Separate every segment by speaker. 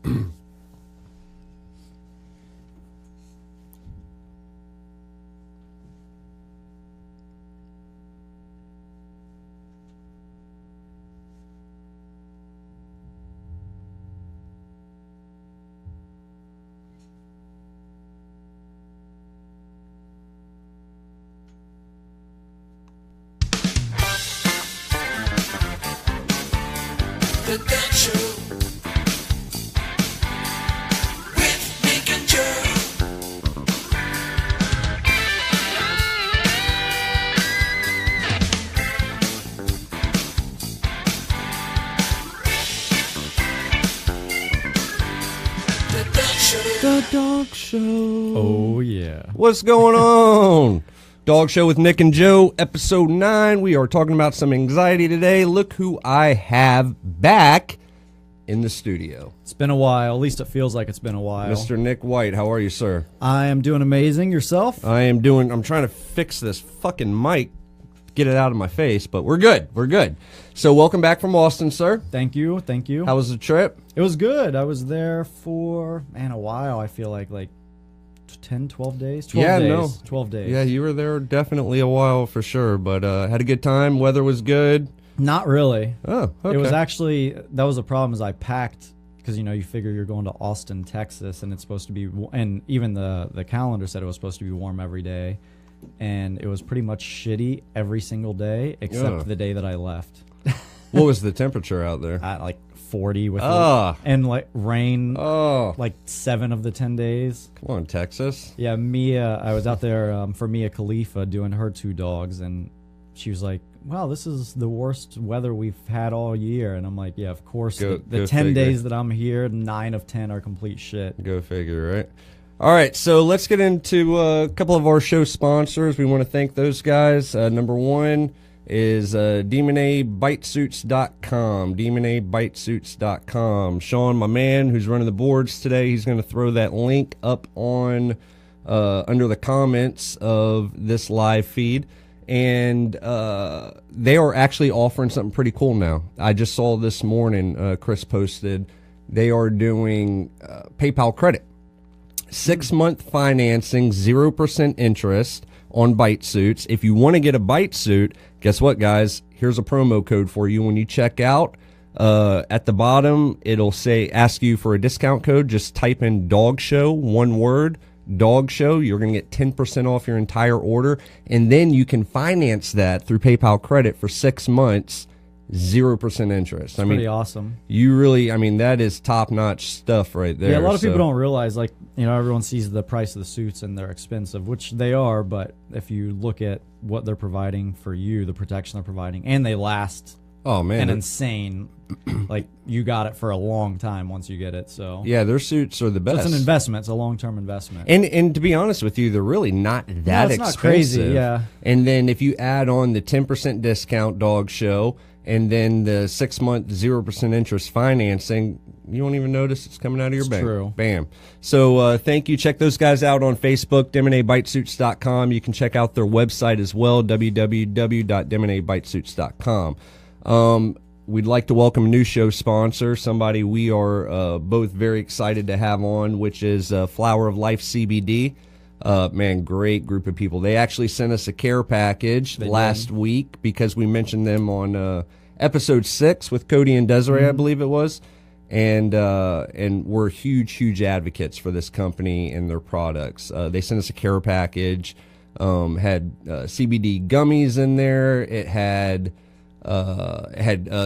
Speaker 1: The Dog Show with Nick and Joe. The Dog Show.
Speaker 2: The Dog Show.
Speaker 3: Oh, yeah.
Speaker 2: What's going on? Dog Show with Nick and Joe, episode 9. We are talking about some anxiety today. Look who I have back in the studio.
Speaker 3: It's been a while. At least it feels like it's been a while.
Speaker 2: Mr. Nick White, how are you, sir?
Speaker 3: I am doing amazing. Yourself?
Speaker 2: I'm trying to fix this fucking mic, get it out of my face, but we're good. We're good. So welcome back from Austin, sir.
Speaker 3: Thank you. Thank you.
Speaker 2: How was the trip?
Speaker 3: It was good. I was there for, a while. I feel like 10, 12 days? 12 days. 12 days.
Speaker 2: Yeah, you were there definitely a while for sure, but had a good time. Weather was good.
Speaker 3: Not really.
Speaker 2: Oh, okay.
Speaker 3: It was actually, that was the problem, is I packed, because, you figure you're going to Austin, Texas, and it's supposed to be, and even the calendar said it was supposed to be warm every day, and it was pretty much shitty every single day, except the day that I left.
Speaker 2: What was the temperature out there?
Speaker 3: At 40 with and rain 7 of the 10 days.
Speaker 2: Come on, Texas.
Speaker 3: Yeah, Mia, I was out there for Mia Khalifa doing her 2 dogs, and she was like, wow, this is the worst weather we've had all year. And I'm like, yeah, of course. The 10
Speaker 2: figure.
Speaker 3: days that I'm here, 9 of 10 are complete shit.
Speaker 2: Go figure, right? All right, so let's get into a couple of our show sponsors. We want to thank those guys. Number one is DemonABitesuits.com, DemonABitesuits.com. Sean, my man, who's running the boards today, he's going to throw that link up on under the comments of this live feed. And they are actually offering something pretty cool now. I just saw this morning, Chris posted, they are doing PayPal credit. 6-month financing, 0% interest on bite suits. If you want to get a bite suit, guess what, guys? Here's a promo code for you. When you check out, at the bottom, it'll say, ask you for a discount code. Just type in Dog Show, one word, Dog Show. You're going to get 10% off your entire order. And then you can finance that through PayPal credit for 6 months, 0% interest.
Speaker 3: It's pretty awesome.
Speaker 2: You really, that is top-notch stuff right there.
Speaker 3: Yeah, a lot of people don't realize, everyone sees the price of the suits and they're expensive, which they are, but if you look at what they're providing for you, the protection they're providing, and they last an insane, you got it for a long time once you get it, so.
Speaker 2: Yeah, their suits are the best.
Speaker 3: So it's an investment. It's a long-term investment.
Speaker 2: And to be honest with you, they're really not that expensive.
Speaker 3: Not crazy, yeah.
Speaker 2: And then if you add on the 10% discount Dog Show, and then the 6-month 0% interest financing, you won't even notice it's coming out of your bank.
Speaker 3: True.
Speaker 2: Bam. So thank you. Check those guys out on Facebook, DemonABitesuits.com. You can check out their website as well, www.DemonABitesuits.com. We'd like to welcome a new show sponsor, somebody we are both very excited to have on, which is Flower of Life CBD. Great group of people. They actually sent us a care package last week because we mentioned them on episode 6 with Cody and Desiree, I believe it was. And we're huge advocates for this company and their products. They sent us a care package, had CBD gummies in there. It had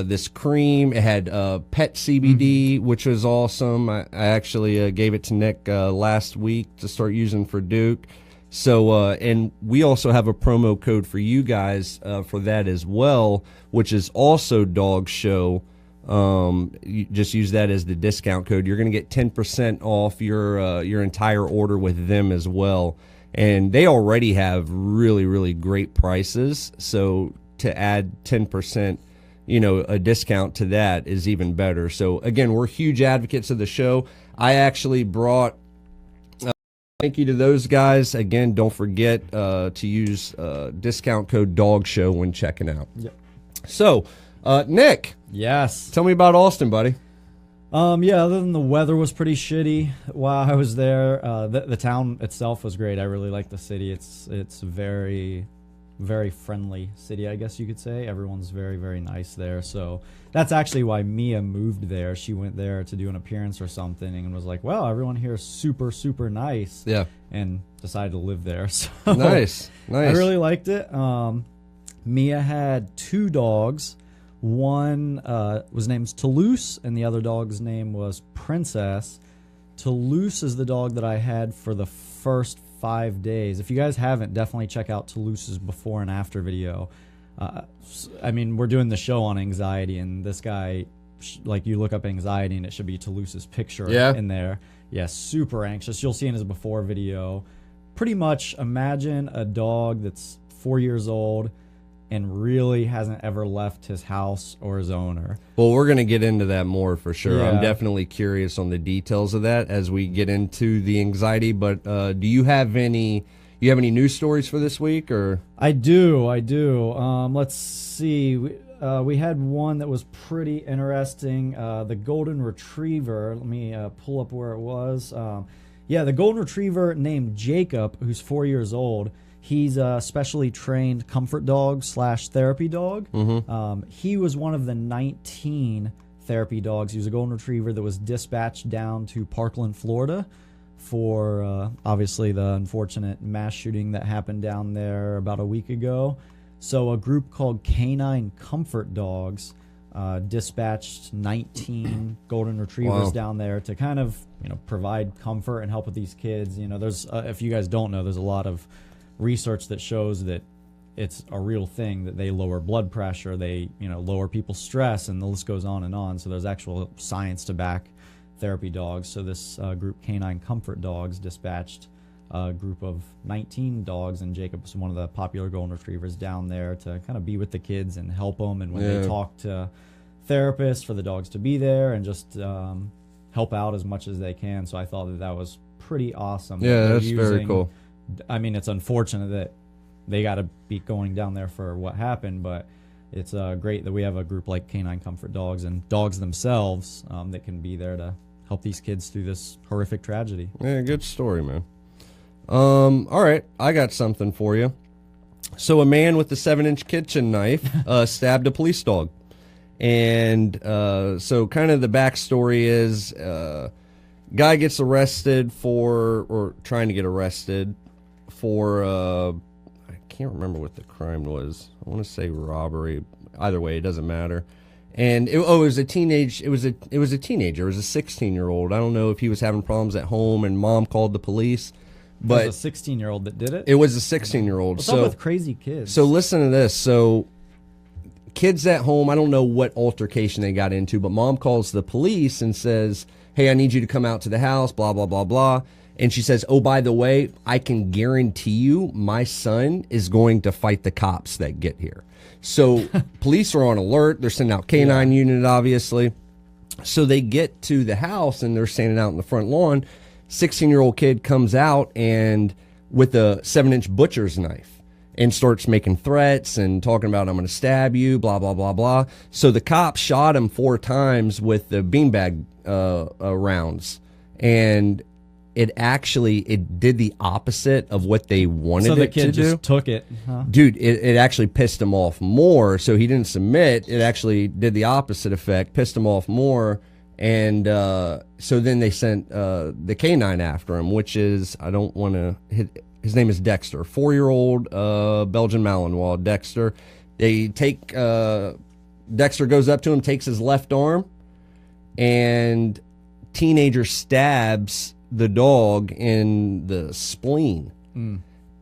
Speaker 2: this cream. It had pet CBD, which was awesome. I actually gave it to Nick last week to start using for Duke. So, and we also have a promo code for you guys for that as well, which is also Dog Show. You just use that as the discount code. You're going to get 10% off your entire order with them as well. And they already have really great prices. So to add 10%, a discount to that is even better. So again, we're huge advocates of the show. I actually brought thank you to those guys. Again, don't forget to use discount code DOGSHOW when checking out.
Speaker 3: Yep.
Speaker 2: So, Nick.
Speaker 3: Yes.
Speaker 2: Tell me about Austin, buddy.
Speaker 3: Yeah, other than the weather was pretty shitty while I was there. The town itself was great. I really like the city. It's very, very friendly city, I guess you could say. Everyone's very, very nice there. So that's actually why Mia moved there. She went there to do an appearance or something and was like, wow, everyone here is super, super nice.
Speaker 2: Yeah.
Speaker 3: And decided to live there. So
Speaker 2: Nice.
Speaker 3: I really liked it. Mia had 2 dogs. One was named Toulouse, and the other dog's name was Princess. Toulouse is the dog that I had for the first 5 days. If you guys haven't, definitely check out Toulouse's before and after video. I mean, we're doing the show on anxiety, and this guy, like, you look up anxiety, and it should be Toulouse's picture in there. Yeah, super anxious. You'll see in his before video. Pretty much imagine a dog that's 4 years old and really hasn't ever left his house or his owner.
Speaker 2: Well, we're going to get into that more for sure.
Speaker 3: Yeah.
Speaker 2: I'm definitely curious on the details of that as we get into the anxiety. But do you have any news stories for this week? Or
Speaker 3: I do. Let's see. We had one that was pretty interesting. The golden retriever. Let me pull up where it was. The golden retriever named Jacob, who's 4 years old. He's a specially trained comfort dog / therapy dog.
Speaker 2: Mm-hmm.
Speaker 3: He was one of the 19 therapy dogs. He was a golden retriever that was dispatched down to Parkland, Florida for obviously the unfortunate mass shooting that happened down there about a week ago. So a group called Canine Comfort Dogs dispatched 19 golden retrievers down there to kind of, provide comfort and help with these kids. There's if you guys don't know, there's a lot of research that shows that it's a real thing, that they lower blood pressure, they lower people's stress, and the list goes on and on. So there's actual science to back therapy dogs. So this group, Canine Comfort Dogs, dispatched a group of 19 dogs, and Jacob was one of the popular golden retrievers down there to kind of be with the kids and help them, and when they talk to therapists, for the dogs to be there and just help out as much as they can. So I thought that was pretty awesome.
Speaker 2: Yeah, that's very cool.
Speaker 3: I mean, it's unfortunate that they got to be going down there for what happened, but it's great that we have a group like Canine Comfort Dogs and dogs themselves that can be there to help these kids through this horrific tragedy.
Speaker 2: Yeah, good story, man. All right, I got something for you. So a man with a 7-inch kitchen knife stabbed a police dog. And so kind of the backstory is guy gets arrested or trying to get arrested for, I can't remember what the crime was. I want to say robbery. Either way, it doesn't matter. And it was a teenager. It was a teenager. It was a 16-year-old. I don't know if he was having problems at home and mom called the police. But
Speaker 3: it was a 16-year-old that did it?
Speaker 2: It was a 16-year-old.
Speaker 3: What's up with crazy kids?
Speaker 2: So listen to this. So kids at home, I don't know what altercation they got into, but mom calls the police and says, hey, I need you to come out to the house, blah, blah, blah, blah. And she says, oh, by the way, I can guarantee you my son is going to fight the cops that get here. So police are on alert. They're sending out K-9 unit, obviously. So they get to the house and they're standing out in the front lawn. 16-year-old kid comes out and with a 7-inch butcher's knife and starts making threats and talking about, I'm going to stab you, blah, blah, blah, blah. So the cops shot him 4 times with the beanbag rounds. And it did the opposite of what they wanted it to do. So the kid
Speaker 3: just took it, huh?
Speaker 2: Dude, it actually pissed him off more. So he didn't submit. It actually did the opposite effect, pissed him off more. And so then they sent the K-9 after him, which is, I don't want to hit, his name is Dexter, 4-year-old Belgian Malinois. Dexter. They take, Dexter goes up to him, takes his left arm, and teenager stabs the dog in the spleen.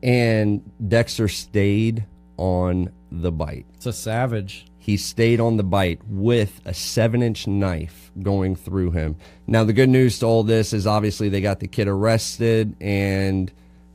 Speaker 2: And Dexter stayed on the bite.
Speaker 3: It's a savage.
Speaker 2: He stayed on the bite with a 7-inch knife going through him. Now, the good news to all this is obviously they got the kid arrested, and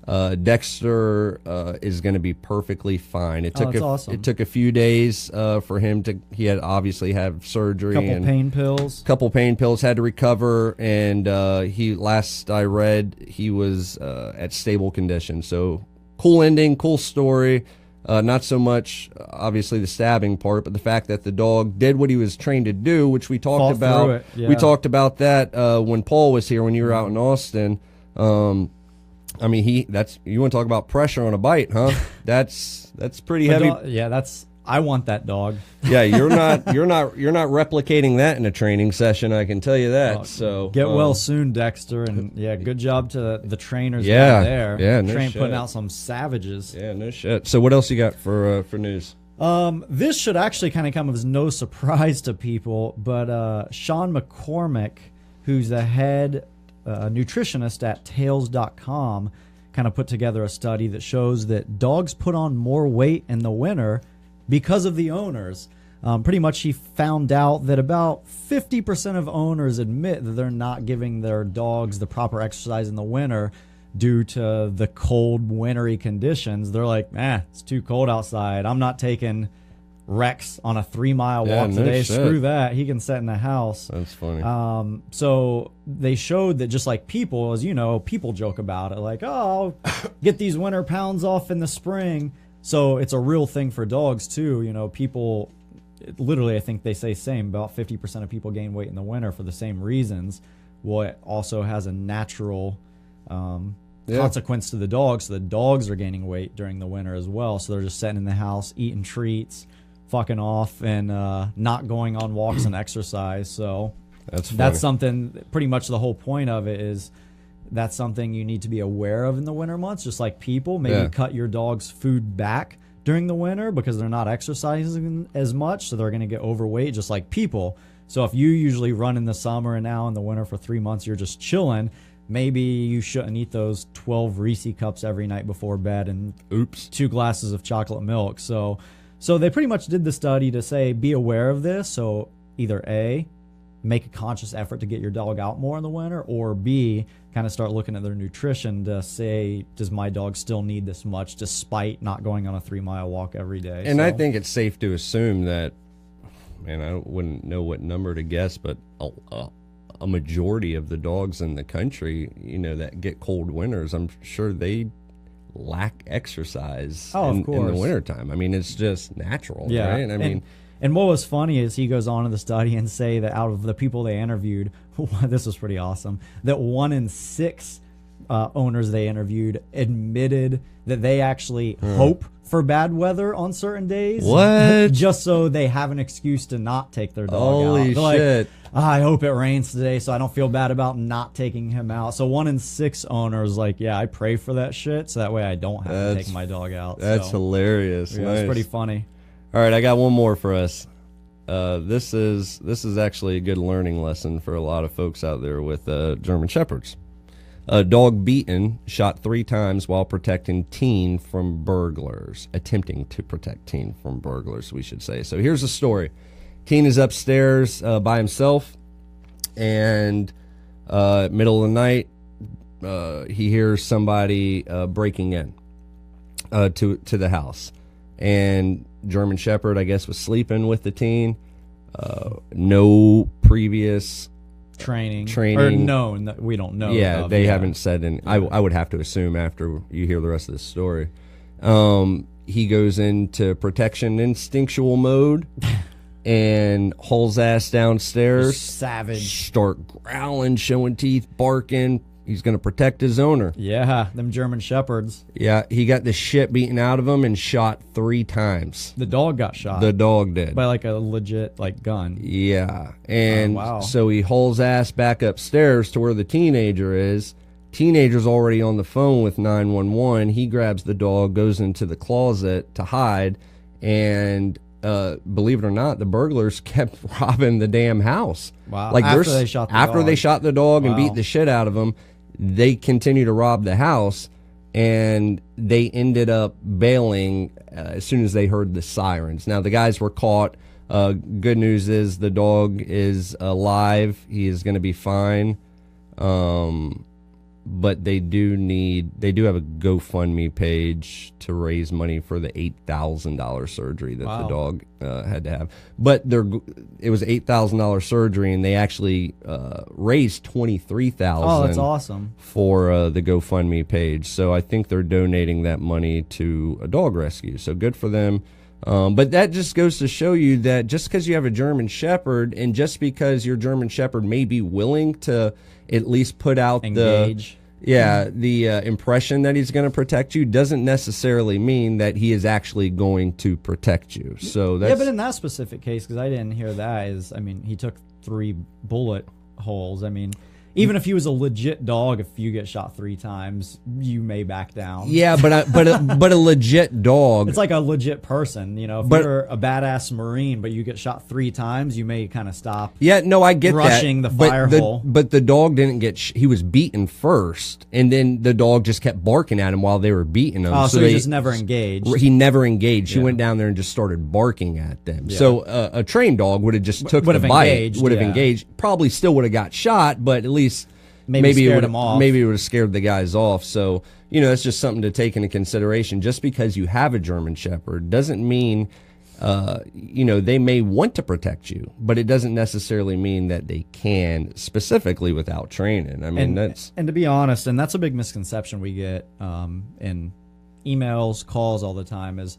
Speaker 2: Dexter is going to be perfectly fine. It took
Speaker 3: awesome.
Speaker 2: It took a few days for him to. He had obviously had surgery,
Speaker 3: couple pain pills,
Speaker 2: had to recover, and he, last I read, he was at stable condition. So cool ending, cool story. Not so much, obviously, the stabbing part, but the fact that the dog did what he was trained to do, which we talked about. We talked about that when Paul was here, when you were out in Austin. I mean, you want to talk about pressure on a bite, huh? That's pretty heavy.
Speaker 3: I want that dog.
Speaker 2: Yeah, you're not replicating that in a training session, I can tell you that. So
Speaker 3: get well soon, Dexter, and good job to the trainers out there.
Speaker 2: Yeah, no shit.
Speaker 3: Putting out some savages.
Speaker 2: Yeah, no shit. So what else you got for news?
Speaker 3: This should actually kind of come as no surprise to people, but Sean McCormick, who's the head nutritionist at Tails.com, kind of put together a study that shows that dogs put on more weight in the winter because of the owners. Pretty much he found out that about 50% of owners admit that they're not giving their dogs the proper exercise in the winter due to the cold, wintry conditions. They're like, it's too cold outside. I'm not taking Rex on a 3-mile walk today. Screw that. He can sit in the house.
Speaker 2: That's funny.
Speaker 3: So they showed that just like people, as you know, people joke about it. Like, oh, I'll get these winter pounds off in the spring. So it's a real thing for dogs too. You know, people literally, I think they say same, about 50% of people gain weight in the winter for the same reasons. Well, it also has a natural consequence to the dogs. So the dogs are gaining weight during the winter as well. So they're just sitting in the house, eating treats, fucking off, and not going on walks and exercise. So that's something, pretty much the whole point of it is that's something you need to be aware of in the winter months, just like people. Maybe cut your dog's food back during the winter because they're not exercising as much, so they're going to get overweight just like people. So if you usually run in the summer and now in the winter for 3 months you're just chilling, maybe you shouldn't eat those 12 Reese cups every night before bed and 2 glasses of chocolate milk. So they pretty much did the study to say be aware of this. So either A, make a conscious effort to get your dog out more in the winter, or B, kind of start looking at their nutrition to say, does my dog still need this much despite not going on a 3-mile walk every day?
Speaker 2: And I think it's safe to assume that, man, I wouldn't know what number to guess, but a majority of the dogs in the country, you know, that get cold winters, I'm sure they lack exercise in the wintertime. I mean, it's just natural, right? I mean...
Speaker 3: And what was funny is he goes on in the study and say that out of the people they interviewed, this was pretty awesome, that 1 in 6 owners they interviewed admitted that they actually hope for bad weather on certain days.
Speaker 2: What?
Speaker 3: Just so they have an excuse to not take their dog out.
Speaker 2: Holy shit.
Speaker 3: Like, I hope it rains today so I don't feel bad about not taking him out. So 1 in 6 owners like, I pray for that shit so that way I don't have to take my dog out.
Speaker 2: That's hilarious.
Speaker 3: Yeah,
Speaker 2: nice.
Speaker 3: It's pretty funny.
Speaker 2: All right, I got one more for us. This is actually a good learning lesson for a lot of folks out there with German Shepherds. A dog beaten, shot 3 times while protecting teen from burglars. Attempting to protect teen from burglars, we should say. So here's the story. Teen is upstairs by himself, and middle of the night, he hears somebody breaking in to the house. And German Shepherd, I guess, was sleeping with the teen. No previous
Speaker 3: training. Or no, we don't know.
Speaker 2: Yeah, they haven't said any. I would have to assume after you hear the rest of this story. He goes into protection instinctual mode and hauls ass downstairs.
Speaker 3: Savage.
Speaker 2: Start growling, showing teeth, barking. He's going to protect his owner.
Speaker 3: Yeah, them German Shepherds.
Speaker 2: Yeah, he got the shit beaten out of him and shot 3 times.
Speaker 3: The dog got shot.
Speaker 2: The dog did.
Speaker 3: By like a legit gun.
Speaker 2: Yeah. And so he hauls ass back upstairs to where the teenager is. Teenager's already on the phone with 911. He grabs the dog, goes into the closet to hide, and believe it or not, the burglars kept robbing the damn house.
Speaker 3: Wow. Like after they
Speaker 2: shot the dog and beat the shit out of him, they continue to rob the house, and they ended up bailing as soon as they heard the sirens. Now, the guys were caught. Good news is the dog is alive. He is going to be fine. but they do have a GoFundMe page to raise money for the $8,000 surgery that the dog had to have. But it was $8,000 surgery, and they actually raised $23,000.
Speaker 3: Oh, that's awesome.
Speaker 2: For the GoFundMe page. So I think they're donating that money to a dog rescue. So good for them. But that just goes to show you that just because you have a German Shepherd, and just because your German Shepherd may be willing to at least put out
Speaker 3: engage.
Speaker 2: the impression that he's going to protect you, doesn't necessarily mean that he is actually going to protect you. So that's,
Speaker 3: but in that specific case, because I didn't hear that, he took 3 bullet holes. I mean, even if he was a legit dog, if you get shot 3 times, you may back down.
Speaker 2: Yeah, but a legit dog.
Speaker 3: It's like a legit person, you know. If you're a badass Marine, but you get shot 3 times, you may kind of stop.
Speaker 2: Yeah, no, I get
Speaker 3: rushing
Speaker 2: that.
Speaker 3: the fire hole.
Speaker 2: But the dog didn't get. He was beaten first, and then the dog just kept barking at him while they were beating him.
Speaker 3: Oh, so he just never engaged.
Speaker 2: He never engaged. He went down there and just started barking at them. Yeah. So a trained dog would have just took the bite, would have engaged. Probably still would have got shot, but at least. Maybe
Speaker 3: scared him off.
Speaker 2: Maybe it would have scared the guys off. So, you know, that's just something to take into consideration. Just because you have a German Shepherd doesn't mean, they may want to protect you, but it doesn't necessarily mean that they can, specifically without training. I mean,
Speaker 3: and to be honest, and that's a big misconception we get in emails, calls all the time is,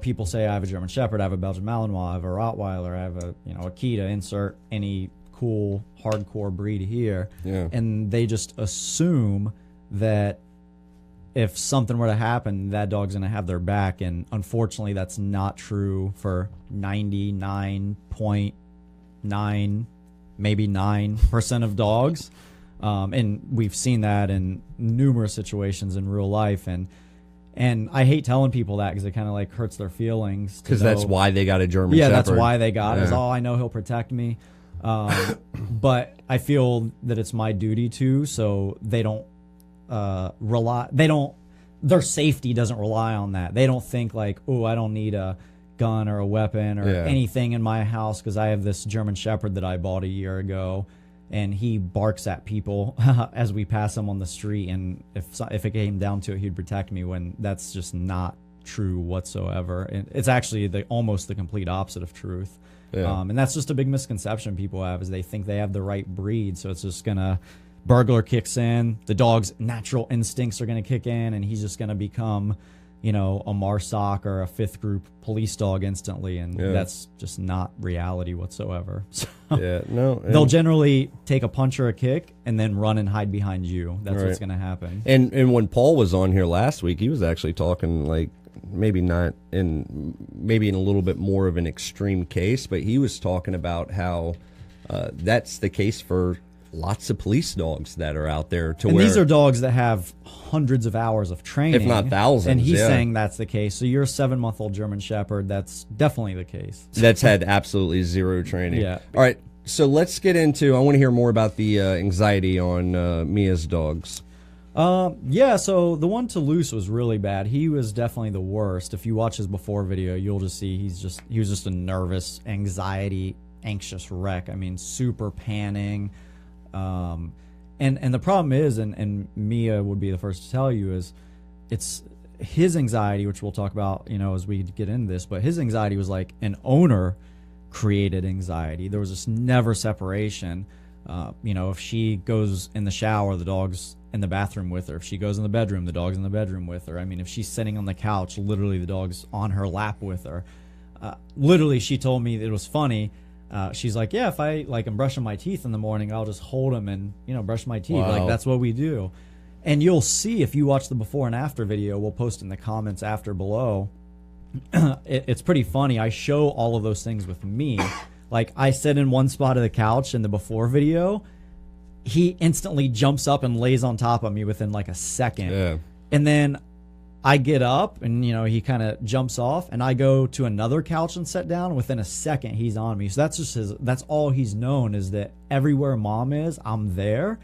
Speaker 3: people say I have a German Shepherd, I have a Belgian Malinois, I have a Rottweiler, I have a Akita, insert any cool hardcore breed here, and they just assume that if something were to happen, that dog's going to have their back, and unfortunately that's not true for 99.9 maybe 9% of dogs, and we've seen that in numerous situations in real life, and I hate telling people that because it kind of like hurts their feelings,
Speaker 2: because that's why they got a German Shepherd.
Speaker 3: That's why they got it. Is, I know he'll protect me. But I feel that it's my duty to, so they don't their safety doesn't rely on that. They don't think like, oh, I don't need a gun or a weapon or anything in my house because I have this German Shepherd that I bought a year ago, and he barks at people as we pass him on the street, and if it came down to it, he'd protect me, when that's just not true whatsoever. And it's actually almost the complete opposite of truth. Yeah. And that's just a big misconception people have, is they think they have the right breed, so it's just gonna burglar kicks in, the dog's natural instincts are gonna kick in, and he's just gonna become, a Marsoc or a 5th group police dog instantly, and that's just not reality whatsoever. So they'll generally take a punch or a kick and then run and hide behind you. That's what's gonna happen.
Speaker 2: And when Paul was on here last week, he was actually talking like, maybe in a little bit more of an extreme case, but he was talking about how that's the case for lots of police dogs that are out there.
Speaker 3: And these are dogs that have hundreds of hours of training,
Speaker 2: if not thousands.
Speaker 3: And he's saying that's the case. So you're a 7-month-old German Shepherd. That's definitely the case.
Speaker 2: That's had absolutely zero training.
Speaker 3: Yeah.
Speaker 2: All right. So let's get into. I want to hear more about the anxiety on Mia's dogs.
Speaker 3: So the one Toulouse was really bad. He was definitely the worst. If you watch his before video, you'll just see he was just a nervous, anxious wreck. I mean, super panning. And the problem is, and Mia would be the first to tell you, is it's his anxiety, which we'll talk about, as we get into this, but his anxiety was like an owner created anxiety. There was this never separation. If she goes in the shower, the dog's in the bathroom with her. If she goes in the bedroom, the dog's in the bedroom with her. I mean, if she's sitting on the couch, literally the dog's on her lap with her. Literally, she told me it was funny. She's like, yeah, if I am brushing my teeth in the morning, I'll just hold him and, brush my teeth. Wow. Like, that's what we do. And you'll see, if you watch the before and after video, we'll post in the comments after below. It's pretty funny. I show all of those things with me. Like, I sit in one spot of the couch in the before video. He instantly jumps up and lays on top of me within like a second. Yeah. And then I get up and, he kind of jumps off, and I go to another couch and sit down. Within a second, he's on me. So that's just that's all he's known, is that everywhere mom is, I'm there.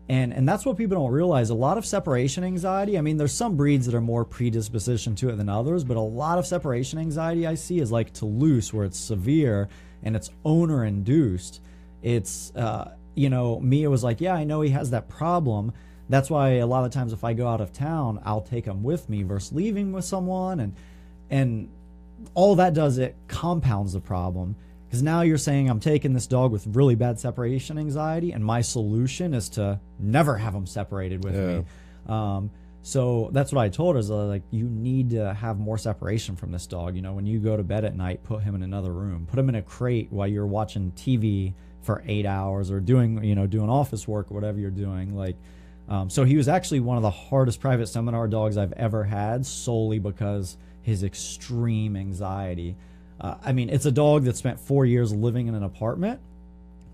Speaker 3: And that's what people don't realize. A lot of separation anxiety, I mean, there's some breeds that are more predisposition to it than others, but a lot of separation anxiety I see is like Toulouse, where it's severe and it's owner induced. It's, Mia was like, yeah, I know he has that problem, That's why a lot of times if I go out of town, I'll take him with me versus leaving with someone. And all that does, it compounds the problem. Because now you're saying I'm taking this dog with really bad separation anxiety, and my solution is to never have him separated with me. So that's what I told her, is like, you need to have more separation from this dog. You know, when you go to bed at night, put him in another room. Put him in a crate while you're watching TV for 8 hours or doing office work or whatever you're doing. Like, so he was actually one of the hardest private seminar dogs I've ever had, solely because his extreme anxiety. I mean, it's a dog that spent 4 years living in an apartment,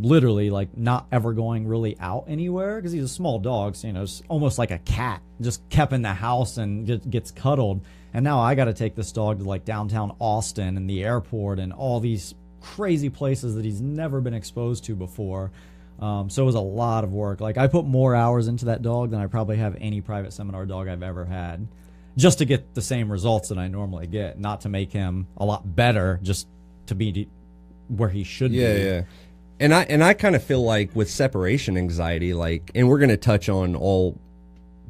Speaker 3: literally, like, not ever going really out anywhere, because he's a small dog, so, it's almost like a cat, just kept in the house and gets cuddled. And now I got to take this dog to, like, downtown Austin and the airport and all these crazy places that he's never been exposed to before. So it was a lot of work. Like, I put more hours into that dog than I probably have any private seminar dog I've ever had, just to get the same results that I normally get, not to make him a lot better, just to be where he should be.
Speaker 2: Yeah. And I kind of feel like with separation anxiety, like, and we're going to touch on all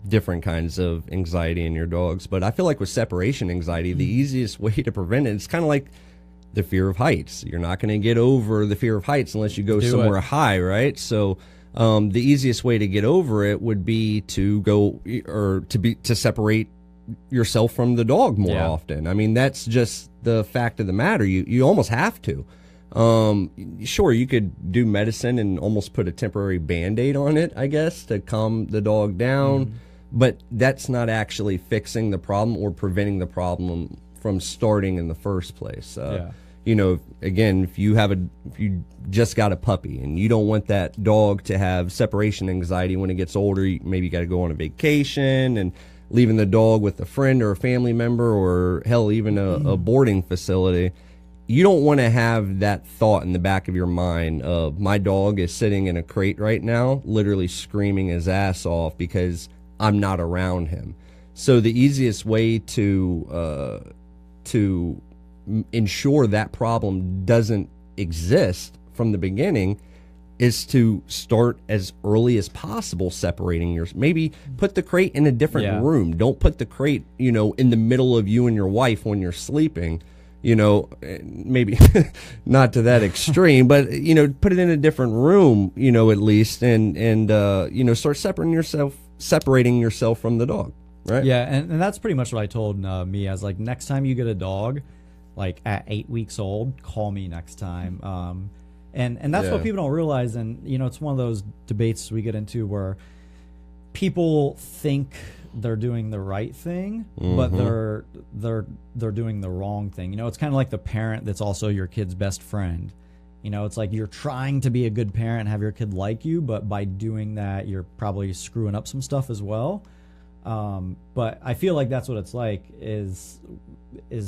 Speaker 2: different kinds of anxiety in your dogs, but I feel like with separation anxiety, the easiest way to prevent it, it's kind of like the fear of heights. You're not going to get over the fear of heights unless you go somewhere high, right? So the easiest way to get over it would be to go, or to separate yourself from the dog more often. I mean, that's just the fact of the matter. You almost have to. Sure, you could do medicine and almost put a temporary Band-Aid on it, I guess, to calm the dog down, but that's not actually fixing the problem or preventing the problem from starting in the first place. Again, if you just got a puppy and you don't want that dog to have separation anxiety when it gets older, maybe you got to go on a vacation and leaving the dog with a friend or a family member, or hell, even a boarding facility. You don't want to have that thought in the back of your mind of, my dog is sitting in a crate right now, literally screaming his ass off because I'm not around him. So the easiest way to ensure that problem doesn't exist from the beginning is to start as early as possible separating maybe put the crate in a different room. Don't put the crate, in the middle of you and your wife when you're sleeping. Maybe not to that extreme, but, put it in a different room, at least, and start separating yourself from the dog, right?
Speaker 3: Yeah, and that's pretty much what I told me. I was like, next time you get a dog, like at 8 weeks old, call me next time. And that's what people don't realize. And, it's one of those debates we get into where people think they're doing the right thing, but they're doing the wrong thing. It's kind of like the parent that's also your kid's best friend. It's like you're trying to be a good parent and have your kid like you, but by doing that, you're probably screwing up some stuff as well. But I feel like that's what it's like, is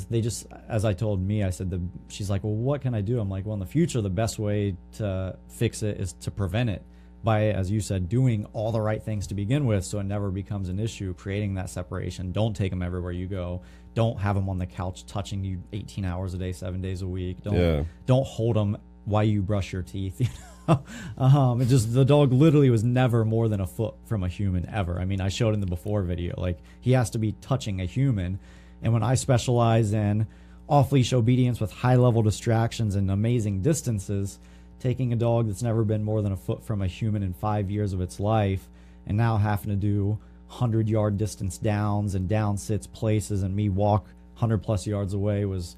Speaker 3: they just, as I told me, I said, she's like, well, what can I do? I'm like, well, in the future, the best way to fix it is to prevent it by, as you said, doing all the right things to begin with, so it never becomes an issue, creating that separation. Don't take them everywhere you go. Don't have them on the couch touching you 18 hours a day, 7 days a week. Don't hold them while you brush your teeth. It just, the dog literally was never more than a foot from a human ever. I mean, I showed in the before video, like, he has to be touching a human. And when I specialize in off-leash obedience with high-level distractions and amazing distances, taking a dog that's never been more than a foot from a human in 5 years of its life, and now having to do 100-yard distance downs and down sits places, and me walk 100-plus yards away, was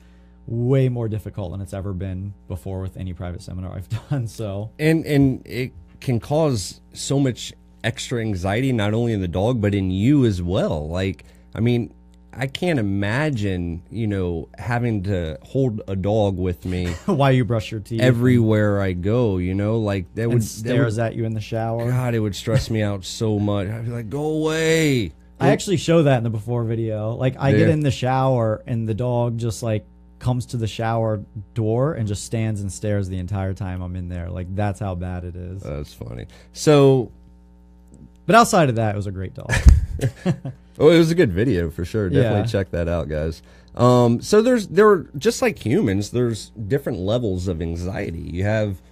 Speaker 3: way more difficult than it's ever been before with any private seminar I've done. So
Speaker 2: and it can cause so much extra anxiety, not only in the dog but in you as well. Like, I mean, I can't imagine, having to hold a dog with me
Speaker 3: while you brush your teeth
Speaker 2: everywhere I go, like that would
Speaker 3: stares at you in the shower.
Speaker 2: God, it would stress me out so much. I'd be like, go away.
Speaker 3: I actually show that in the before video. Like, I get in the shower and the dog just like comes to the shower door and just stands and stares the entire time I'm in there. Like, that's how bad it is.
Speaker 2: That's funny. So,
Speaker 3: but outside of that, it was a great dog.
Speaker 2: Oh, it was a good video for sure. Definitely check that out, guys. So there are, just like humans, there's different levels of anxiety. You have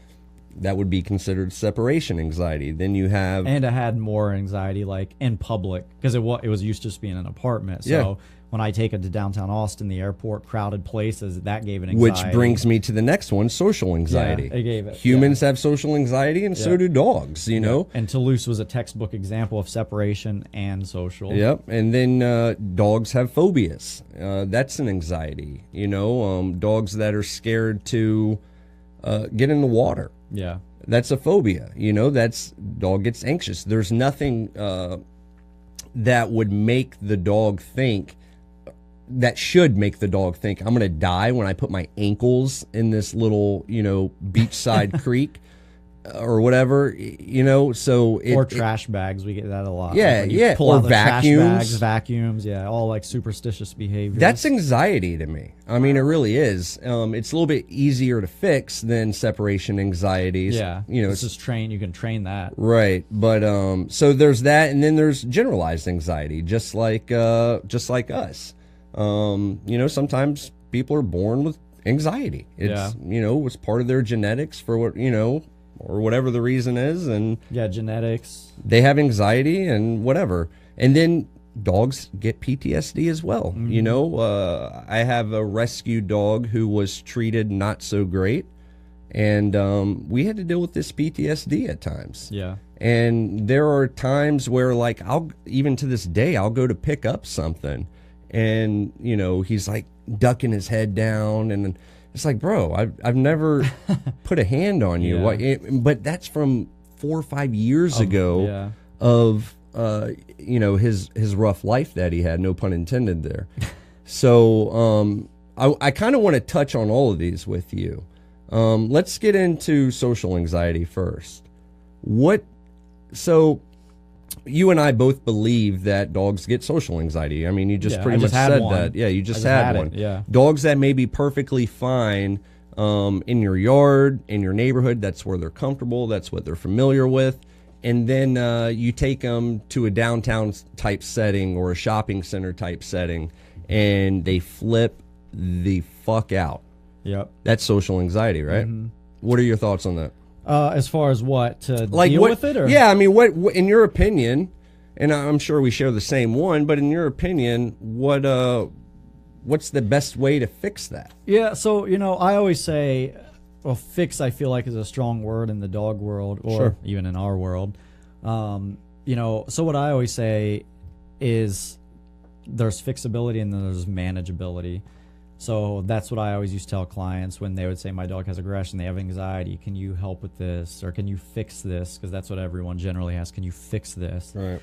Speaker 2: That would be considered separation anxiety. Then you have...
Speaker 3: And I had more anxiety, like, in public, because it was used to just being an apartment. So
Speaker 2: Yeah.
Speaker 3: when I take it to downtown Austin, the airport, crowded places, that gave an anxiety.
Speaker 2: Which brings me to the next one, social anxiety.
Speaker 3: Yeah, it gave it.
Speaker 2: Humans have social anxiety, and so do dogs, you know?
Speaker 3: And Toulouse was a textbook example of separation and social.
Speaker 2: Yep. And then dogs have phobias. That's an anxiety, you know? Dogs that are scared to get in the water.
Speaker 3: Yeah.
Speaker 2: That's a phobia, you know? Dog gets anxious. There's nothing that would make the dog think... that should make the dog think I'm going to die when I put my ankles in this little, you know, beachside creek or whatever, you know. So
Speaker 3: or trash bags, we get that a lot.
Speaker 2: Yeah,
Speaker 3: like
Speaker 2: yeah.
Speaker 3: Pull
Speaker 2: or
Speaker 3: out the
Speaker 2: vacuums.
Speaker 3: trash bags, vacuums, yeah, all like superstitious behavior.
Speaker 2: That's anxiety to me. I mean, it really is. It's a little bit easier to fix than separation anxieties.
Speaker 3: Yeah,
Speaker 2: you know,
Speaker 3: it's just train. You can train that,
Speaker 2: right? But so there's that, and then there's generalized anxiety, just like us. You know, sometimes people are born with anxiety. It's, you know, it's part of their genetics for what, you know, or whatever the reason is. And
Speaker 3: genetics.
Speaker 2: They have anxiety and whatever. And then dogs get PTSD as well.
Speaker 3: Mm-hmm.
Speaker 2: You know, I have a rescue dog who was treated not so great. And we had to deal with this PTSD at times.
Speaker 3: Yeah.
Speaker 2: And there are times where, like, even to this day, I'll go to pick up something. And, you know, he's like ducking his head down, and it's like, bro, I've never put a hand on you. But that's from 4 or 5 years ago of, you know, his rough life that he had, no pun intended there. So I kind of want to touch on all of these with you. Let's get into social anxiety first. So you and I both believe that dogs get social anxiety. I mean, you just pretty much said that. Yeah, you just had one.
Speaker 3: Yeah.
Speaker 2: Dogs that may be perfectly fine in your yard, in your neighborhood, that's where they're comfortable, that's what they're familiar with. And then you take them to a downtown type setting or a shopping center type setting, and they flip the fuck out.
Speaker 3: Yep.
Speaker 2: That's social anxiety, right? Mm-hmm. What are your thoughts on that?
Speaker 3: As far as what, to deal with it? Or?
Speaker 2: Yeah, I mean, what, in your opinion, and I'm sure we share the same one, but in your opinion, what's the best way to fix that?
Speaker 3: Yeah, so, you know, I always say, well, fix, I feel like, is a strong word in the dog world, or even in our world. You know, so what I always say is there's fixability and then there's manageability. So that's what I always used to tell clients when they would say, my dog has aggression, they have anxiety, can you help with this? Or can you fix this? Because that's what everyone generally asks, can you fix this?
Speaker 2: Right.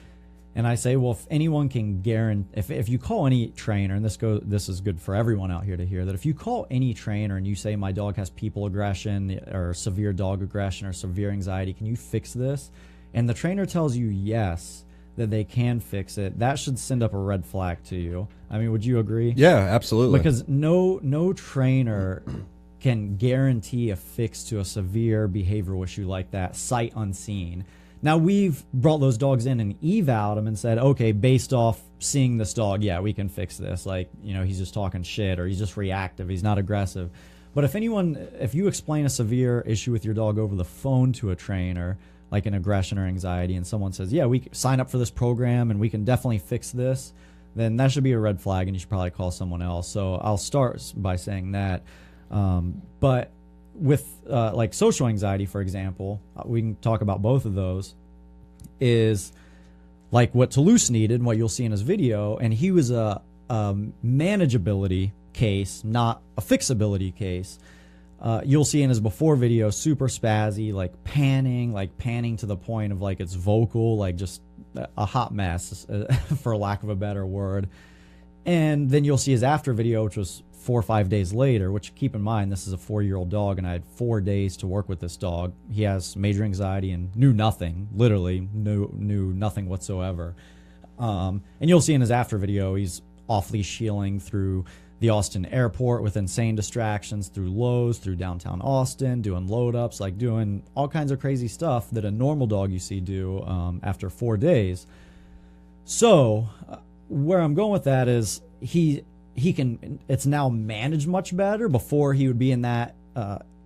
Speaker 3: And I say, well, if anyone can guarantee, if you call any trainer, and this is good for everyone out here to hear, that if you call any trainer and you say, my dog has people aggression or severe dog aggression or severe anxiety, can you fix this? And the trainer tells you yes, that they can fix it, that should send up a red flag to you. I mean, would you agree?
Speaker 2: Yeah, absolutely.
Speaker 3: Because no trainer can guarantee a fix to a severe behavioral issue like that, sight unseen. Now, we've brought those dogs in and eval'd them and said, okay, based off seeing this dog, yeah, we can fix this. Like, you know, he's just talking shit, or he's just reactive, he's not aggressive. But if you explain a severe issue with your dog over the phone to a trainer, like an aggression or anxiety, and someone says, yeah, we can sign up for this program and we can definitely fix this, then that should be a red flag and you should probably call someone else. So I'll start by saying that. But with like social anxiety, for example, we can talk about both of those, is like what Toulouse needed and what you'll see in his video. And he was a manageability case, not a fixability case. You'll see in his before video, super spazzy, like panning to the point of like it's vocal, like just a hot mess, for lack of a better word. And then you'll see his after video, which was 4 or 5 days later, which, keep in mind, this is a 4-year-old dog, and I had 4 days to work with this dog. He has major anxiety and knew nothing, literally knew nothing whatsoever. And you'll see in his after video, he's off-leash through the Austin airport with insane distractions, through Lowe's, through downtown Austin, doing load ups, like doing all kinds of crazy stuff that a normal dog you see do after 4 days. So where I'm going with that is he can, it's now managed much better. Before, he would be in that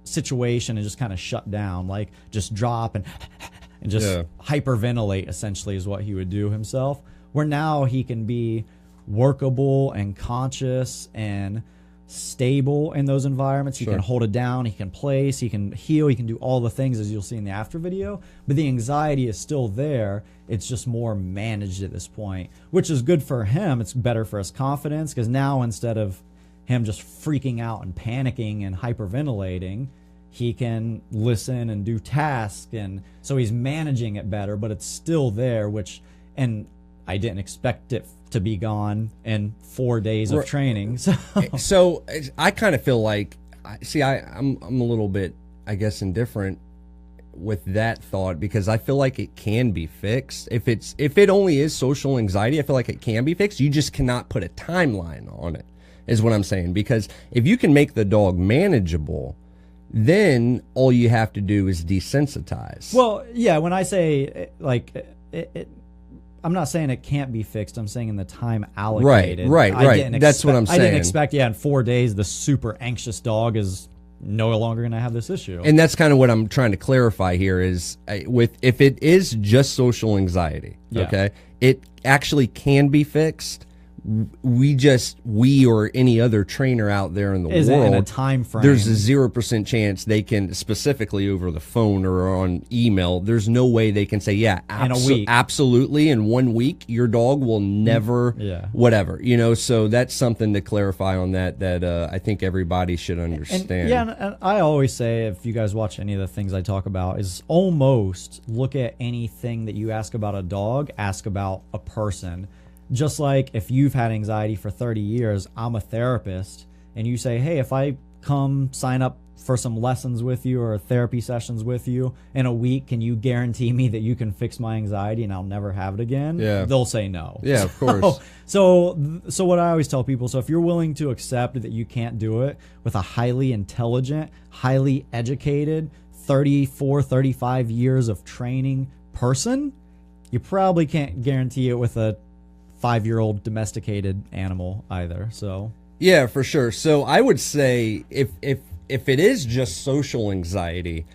Speaker 3: situation and just kind of shut down, like just drop and just hyperventilate, essentially, is what he would do himself. Where now he can be workable and conscious and stable in those environments. He can hold it down, he can place, he can heal, he can do all the things, as you'll see in the after video. But the anxiety is still there. It's just more managed at this point, which is good for him. It's better for his confidence, because now instead of him just freaking out and panicking and hyperventilating, he can listen and do tasks, and so he's managing it better. But it's still there, and I didn't expect it to be gone in 4 days of training.
Speaker 2: So I kind of feel like, I'm a little bit, I guess, indifferent with that thought, because I feel like it can be fixed. If it only is social anxiety, I feel like it can be fixed. You just cannot put a timeline on it, is what I'm saying. Because if you can make the dog manageable, then all you have to do is desensitize.
Speaker 3: Well, yeah, when I say I'm not saying it can't be fixed. I'm saying in the time allocated.
Speaker 2: Right. That's what I'm saying.
Speaker 3: I didn't expect, in 4 days, the super anxious dog is no longer going to have this issue.
Speaker 2: And that's kind of what I'm trying to clarify here is, if it is just social anxiety, okay, it actually can be fixed. We or any other trainer out there in the world,
Speaker 3: in a time frame,
Speaker 2: there's a 0% chance they can, specifically over the phone or on email, there's no way they can say, in a week, absolutely, in 1 week your dog will never whatever, so that's something to clarify on that I think everybody should understand.
Speaker 3: And I always say, if you guys watch any of the things I talk about, is almost look at anything that you ask about a dog, ask about a person. Just like if you've had anxiety for 30 years, I'm a therapist, and you say, hey, if I come sign up for some lessons with you or therapy sessions with you in a week, can you guarantee me that you can fix my anxiety and I'll never have it again?
Speaker 2: Yeah.
Speaker 3: They'll say no.
Speaker 2: Yeah, of course.
Speaker 3: So what I always tell people, so if you're willing to accept that you can't do it with a highly intelligent, highly educated, 34, 35 years of training person, you probably can't guarantee it with a 5-year-old domesticated animal either. So
Speaker 2: yeah, for sure. So I would say if it is just social anxiety,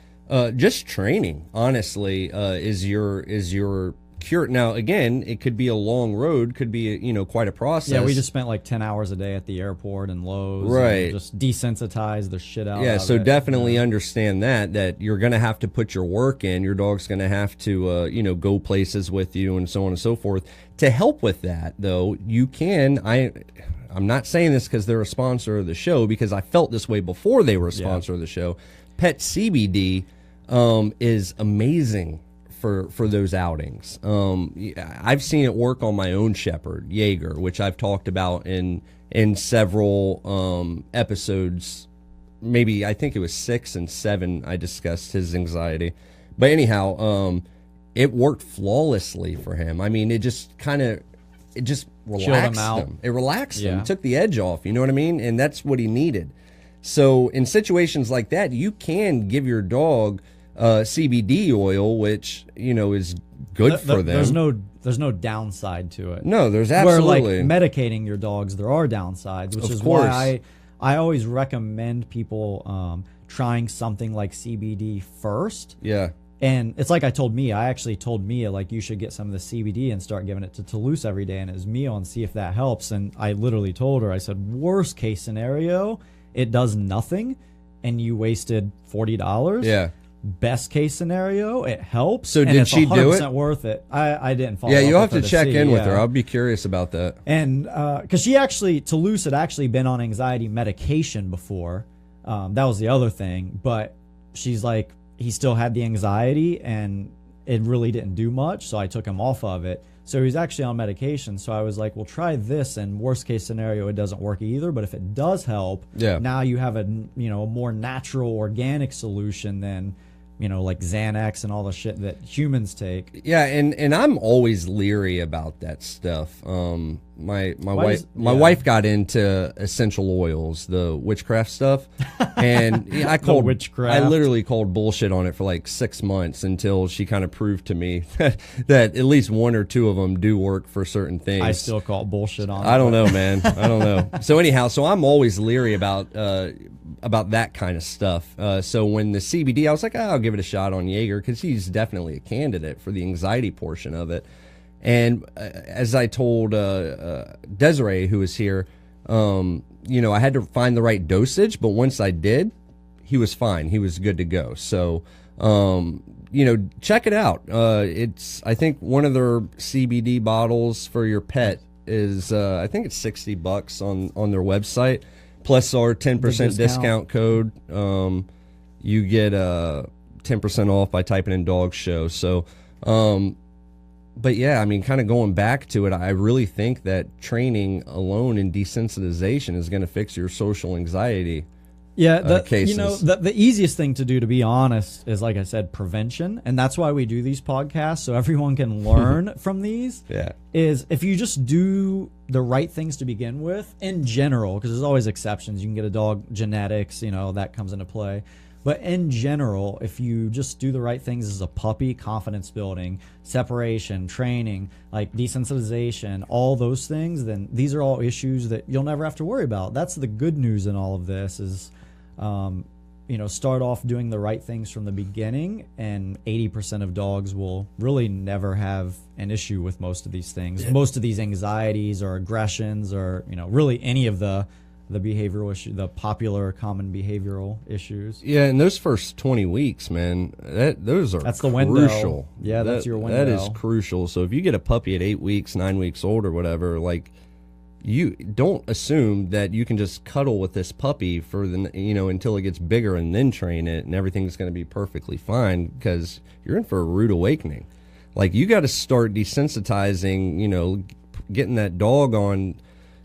Speaker 2: just training honestly is your cure. Now again, it could be a long road, could be quite a process.
Speaker 3: Yeah, we just spent like 10 hours a day at the airport and Lowe's,
Speaker 2: right?
Speaker 3: And just desensitize the shit out.
Speaker 2: Yeah,
Speaker 3: of
Speaker 2: so
Speaker 3: it.
Speaker 2: definitely understand that you're going to have to put your work in. Your dog's going to have to go places with you and so on and so forth. To help with that, though, you can. I'm not saying this because they're a sponsor of the show, because I felt this way before they were a sponsor of the show. Pet CBD is amazing for those outings. I've seen it work on my own shepherd, Jaeger, which I've talked about in several episodes. Maybe I think it was 6 and 7 I discussed his anxiety. But anyhow, it worked flawlessly for him. I mean, it just relaxed him. It relaxed him. It took the edge off, you know what I mean? And that's what he needed. So in situations like that, you can give your dog CBD oil, which is good for them.
Speaker 3: There's no downside to it.
Speaker 2: No, there's absolutely.
Speaker 3: Where like medicating your dogs, there are downsides, which is why I always recommend people trying something like CBD first.
Speaker 2: Yeah.
Speaker 3: And it's like I actually told Mia, like, you should get some of the CBD and start giving it to Toulouse every day in his meal and see if that helps. And I literally told her, I said, worst case scenario, it does nothing and you wasted $40.
Speaker 2: Yeah.
Speaker 3: Best case scenario, it helps.
Speaker 2: So did she do it?
Speaker 3: Worth it. I didn't follow.
Speaker 2: Yeah,
Speaker 3: you'll
Speaker 2: have to check in with her. I'll be curious about that.
Speaker 3: And because Toulouse had actually been on anxiety medication before. That was the other thing. But she's like, he still had the anxiety and it really didn't do much. So I took him off of it. So he's actually on medication. So I was like, well, try this. And worst case scenario, it doesn't work either. But if it does help, now you have a more natural, organic solution than like Xanax and all the shit that humans take.
Speaker 2: Yeah, and I'm always leery about that stuff. My wife got into essential oils, the witchcraft stuff, and I literally called bullshit on it for like 6 months until she kind of proved to me that at least 1 or 2 of them do work for certain things.
Speaker 3: I still call bullshit on it.
Speaker 2: I don't know, man. I don't know. So anyhow, I'm always leery about about that kind of stuff. So when the CBD, I was like, I'll give it a shot on Jaeger because he's definitely a candidate for the anxiety portion of it. And as I told Desiree, who was here, I had to find the right dosage, but once I did, he was fine. He was good to go. So, check it out. It's, I think one of their CBD bottles for your pet is, I think it's $60 on their website. Plus our 10% discount code. You get 10% off by typing in dog show. So, but yeah, I mean, kind of going back to it, I really think that training alone and desensitization is going to fix your social anxiety.
Speaker 3: Yeah,
Speaker 2: cases.
Speaker 3: The easiest thing to do, to be honest, is, like I said, prevention. And that's why we do these podcasts, so everyone can learn from these.
Speaker 2: Yeah.
Speaker 3: Is if you just do the right things to begin with, in general, because there's always exceptions. You can get a dog, genetics, that comes into play. But in general, if you just do the right things as a puppy, confidence building, separation, training, like desensitization, all those things, then these are all issues that you'll never have to worry about. That's the good news in all of this is, start off doing the right things from the beginning, and 80% of dogs will really never have an issue with most of these things. Yeah. Most of these anxieties or aggressions or, really any of the behavioral issue, the popular common behavioral issues.
Speaker 2: Yeah, and those first 20 weeks, man, that's the
Speaker 3: crucial.
Speaker 2: Window.
Speaker 3: Yeah, that's your window.
Speaker 2: That is crucial. So if you get a puppy at 8 weeks, 9 weeks old or whatever, like, you don't assume that you can just cuddle with this puppy for until it gets bigger and then train it and everything's going to be perfectly fine, because you're in for a rude awakening. Like, you got to start desensitizing, getting that dog on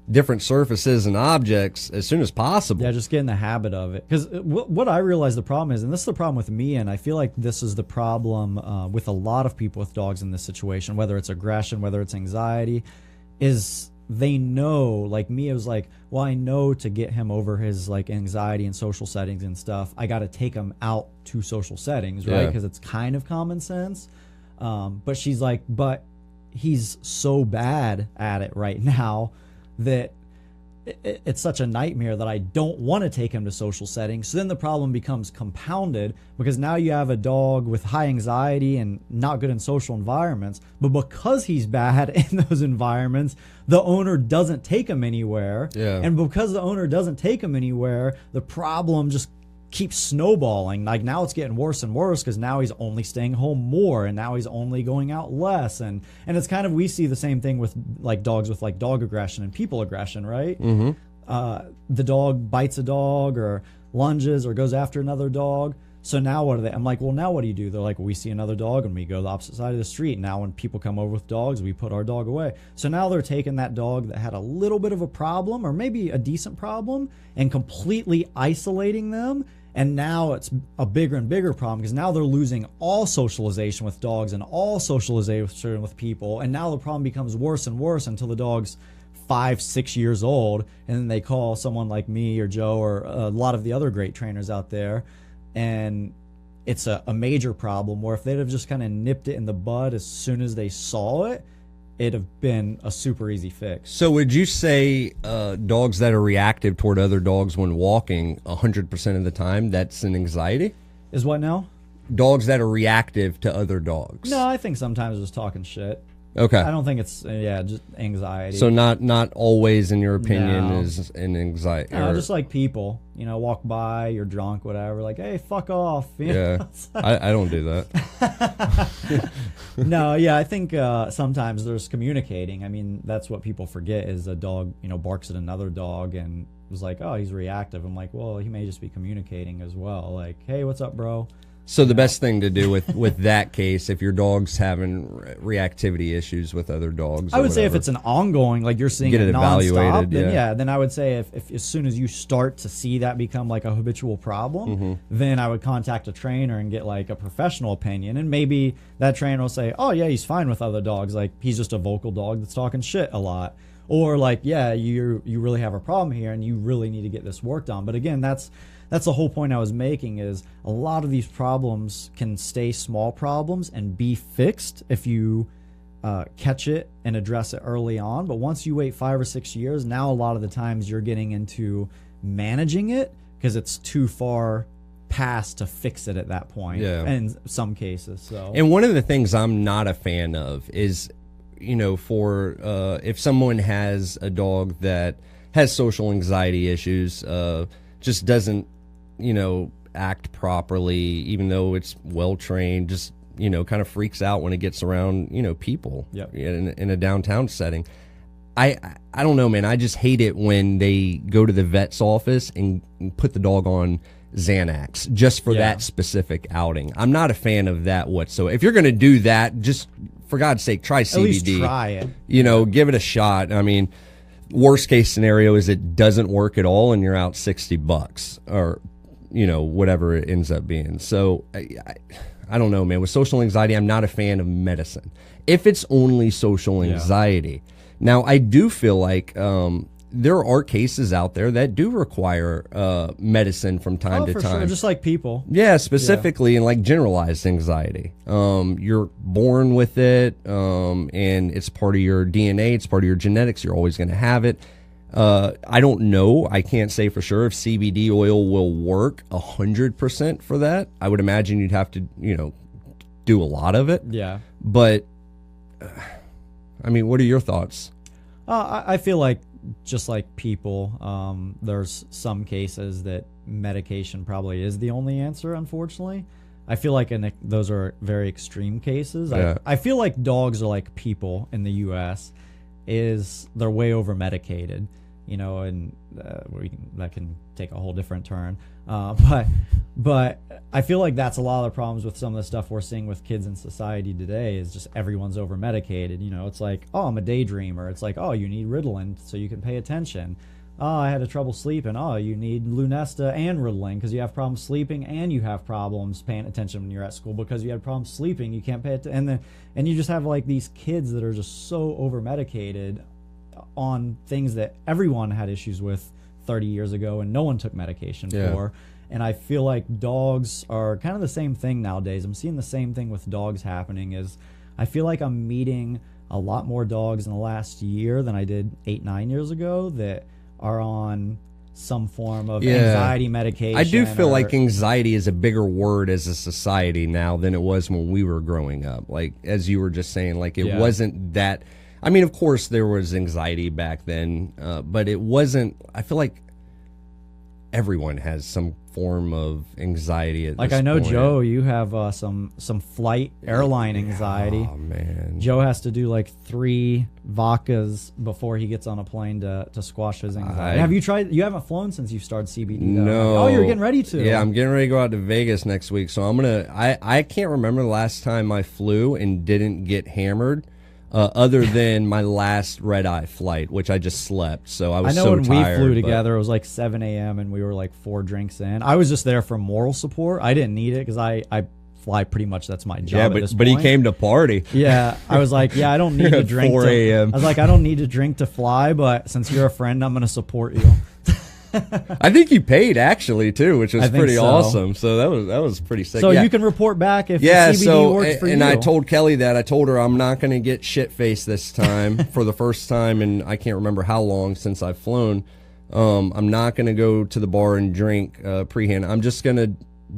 Speaker 2: different surfaces and objects as soon as possible.
Speaker 3: Yeah, just get in the habit of it. Because what I realize the problem is, and this is the problem with me, and I feel like this is the problem with a lot of people with dogs in this situation, whether it's aggression, whether it's anxiety, is they know, like me, it was like, well, I know to get him over his like anxiety in social settings and stuff, I got to take him out to social settings, right? Because it's kind of common sense. But she's like, but he's so bad at it right now that it's such a nightmare that I don't want to take him to social settings. So then the problem becomes compounded, because now you have a dog with high anxiety and not good in social environments, but because he's bad in those environments, the owner doesn't take him anywhere.
Speaker 2: Yeah.
Speaker 3: And because the owner doesn't take him anywhere, the problem just keeps snowballing. Like, now it's getting worse and worse, because now he's only staying home more, and now he's only going out less, and it's kind of, we see the same thing with like dogs with like dog aggression and people aggression, right?
Speaker 2: Mm-hmm.
Speaker 3: The dog bites a dog or lunges or goes after another dog. So now what are they? I'm like, well, now what do you do? They're like, well, we see another dog and we go the opposite side of the street. Now when people come over with dogs, we put our dog away. So now they're taking that dog that had a little bit of a problem, or maybe a decent problem, and completely isolating them. And now it's a bigger and bigger problem, because now they're losing all socialization with dogs and all socialization with people. And now the problem becomes worse and worse until the dog's 5-6 years old. And then they call someone like me or Joe or a lot of the other great trainers out there. And it's a major problem, where if they'd have just kind of nipped it in the bud as soon as they saw it, it'd have been a super easy fix.
Speaker 2: So would you say dogs that are reactive toward other dogs when walking 100% of the time, that's an anxiety?
Speaker 3: Is what now?
Speaker 2: Dogs that are reactive to other dogs.
Speaker 3: No, I think sometimes it's talking shit.
Speaker 2: Okay.
Speaker 3: I don't think it's, just anxiety.
Speaker 2: So not always, in your opinion, is an anxiety.
Speaker 3: No, just like people, walk by, you're drunk, whatever, like, hey, fuck off.
Speaker 2: Yeah, I don't do that.
Speaker 3: No, yeah, I think sometimes there's communicating. I mean, that's what people forget, is a dog, barks at another dog and was like, oh, he's reactive. I'm like, well, he may just be communicating as well. Like, hey, what's up, bro?
Speaker 2: So the best thing to do with that case, if your dog's having reactivity issues with other dogs,
Speaker 3: I would say if it's an ongoing, like you're seeing
Speaker 2: get it
Speaker 3: nonstop,
Speaker 2: evaluated,
Speaker 3: then I would say if as soon as you start to see that become like a habitual problem, then I would contact a trainer and get like a professional opinion, and maybe that trainer will say, oh yeah, he's fine with other dogs, like he's just a vocal dog that's talking shit a lot, or like, yeah, you really have a problem here and you really need to get this worked on. But again, that's the whole point I was making, is a lot of these problems can stay small problems and be fixed if you catch it and address it early on. But once you wait 5 or 6 years, now a lot of the times you're getting into managing it because it's too far past to fix it at that point.
Speaker 2: Yeah.
Speaker 3: In some cases. So.
Speaker 2: And one of the things I'm not a fan of is, for if someone has a dog that has social anxiety issues, just doesn't, act properly, even though it's well trained, just, kind of freaks out when it gets around, people in a downtown setting. I don't know, man. I just hate it when they go to the vet's office and put the dog on Xanax just for that specific outing. I'm not a fan of that whatsoever. If you're going to do that, just for God's sake, try CBD.
Speaker 3: At least try it.
Speaker 2: Give it a shot. I mean, worst case scenario is it doesn't work at all and you're out $60 or, whatever it ends up being. So I don't know, man. With social anxiety, I'm not a fan of medicine. If it's only social anxiety. Now, I do feel like there are cases out there that do require medicine from time to time.
Speaker 3: Sure. Just like people.
Speaker 2: Yeah, specifically in like generalized anxiety. You're born with it, and it's part of your DNA. It's part of your genetics. You're always going to have it. I don't know. I can't say for sure if CBD oil will work 100% for that. I would imagine you'd have to, do a lot of it.
Speaker 3: Yeah.
Speaker 2: But, what are your thoughts?
Speaker 3: I feel like just like people, there's some cases that medication probably is the only answer, unfortunately. I feel like those are very extreme cases.
Speaker 2: Yeah.
Speaker 3: I feel like dogs are like people in the U.S. They're way over medicated, and that can take a whole different turn. But I feel like that's a lot of the problems with some of the stuff we're seeing with kids in society today is just everyone's over medicated. It's like, oh, I'm a daydreamer. It's like, oh, you need Ritalin so you can pay attention. Oh, I had a trouble sleeping. Oh, you need Lunesta and Ritalin because you have problems sleeping and you have problems paying attention when you're at school because you had problems sleeping. You can't pay attention. And you just have like these kids that are just so over medicated on things that everyone had issues with 30 years ago and no one took medication for. And I feel like dogs are kind of the same thing nowadays. I'm seeing the same thing with dogs happening. Is I feel like I'm meeting a lot more dogs in the last year than I did 8-9 years ago that are on some form of anxiety medication.
Speaker 2: I do feel like anxiety is a bigger word as a society now than it was when we were growing up. Like, as you were just saying, like it wasn't that. Of course there was anxiety back then, but it wasn't. I feel like everyone has some form of anxiety at this
Speaker 3: I know,
Speaker 2: point.
Speaker 3: Joe, you have some flight airline anxiety.
Speaker 2: Oh, man.
Speaker 3: Joe has to do like 3 vodkas before he gets on a plane to squash his anxiety. Have you tried? You haven't flown since you started CBD, though.
Speaker 2: No.
Speaker 3: Oh, you're getting ready to.
Speaker 2: Yeah, I'm getting ready to go out to Vegas next week. So I can't remember the last time I flew and didn't get hammered. Other than my last red-eye flight, which I just slept, so I was so tired.
Speaker 3: I know when we flew together, it was like 7 a.m. and we were like 4 drinks in. I was just there for moral support. I didn't need it because I fly pretty much. That's my job.
Speaker 2: Yeah, but he came to party.
Speaker 3: Yeah, I was like, I don't need to drink.
Speaker 2: 4 a.m.
Speaker 3: I was like, I don't need to drink to fly, but since you're a friend, I'm going to support you.
Speaker 2: I think he paid actually too, which was pretty
Speaker 3: so.
Speaker 2: Awesome. So that was pretty sick.
Speaker 3: So you can report back if the CBD works for you.
Speaker 2: And I told Kelly that. I told her I'm not going to get shit-faced this time for the first time, and I can't remember how long since I've flown. I'm not going to go to the bar and drink pre-hand. I'm just going to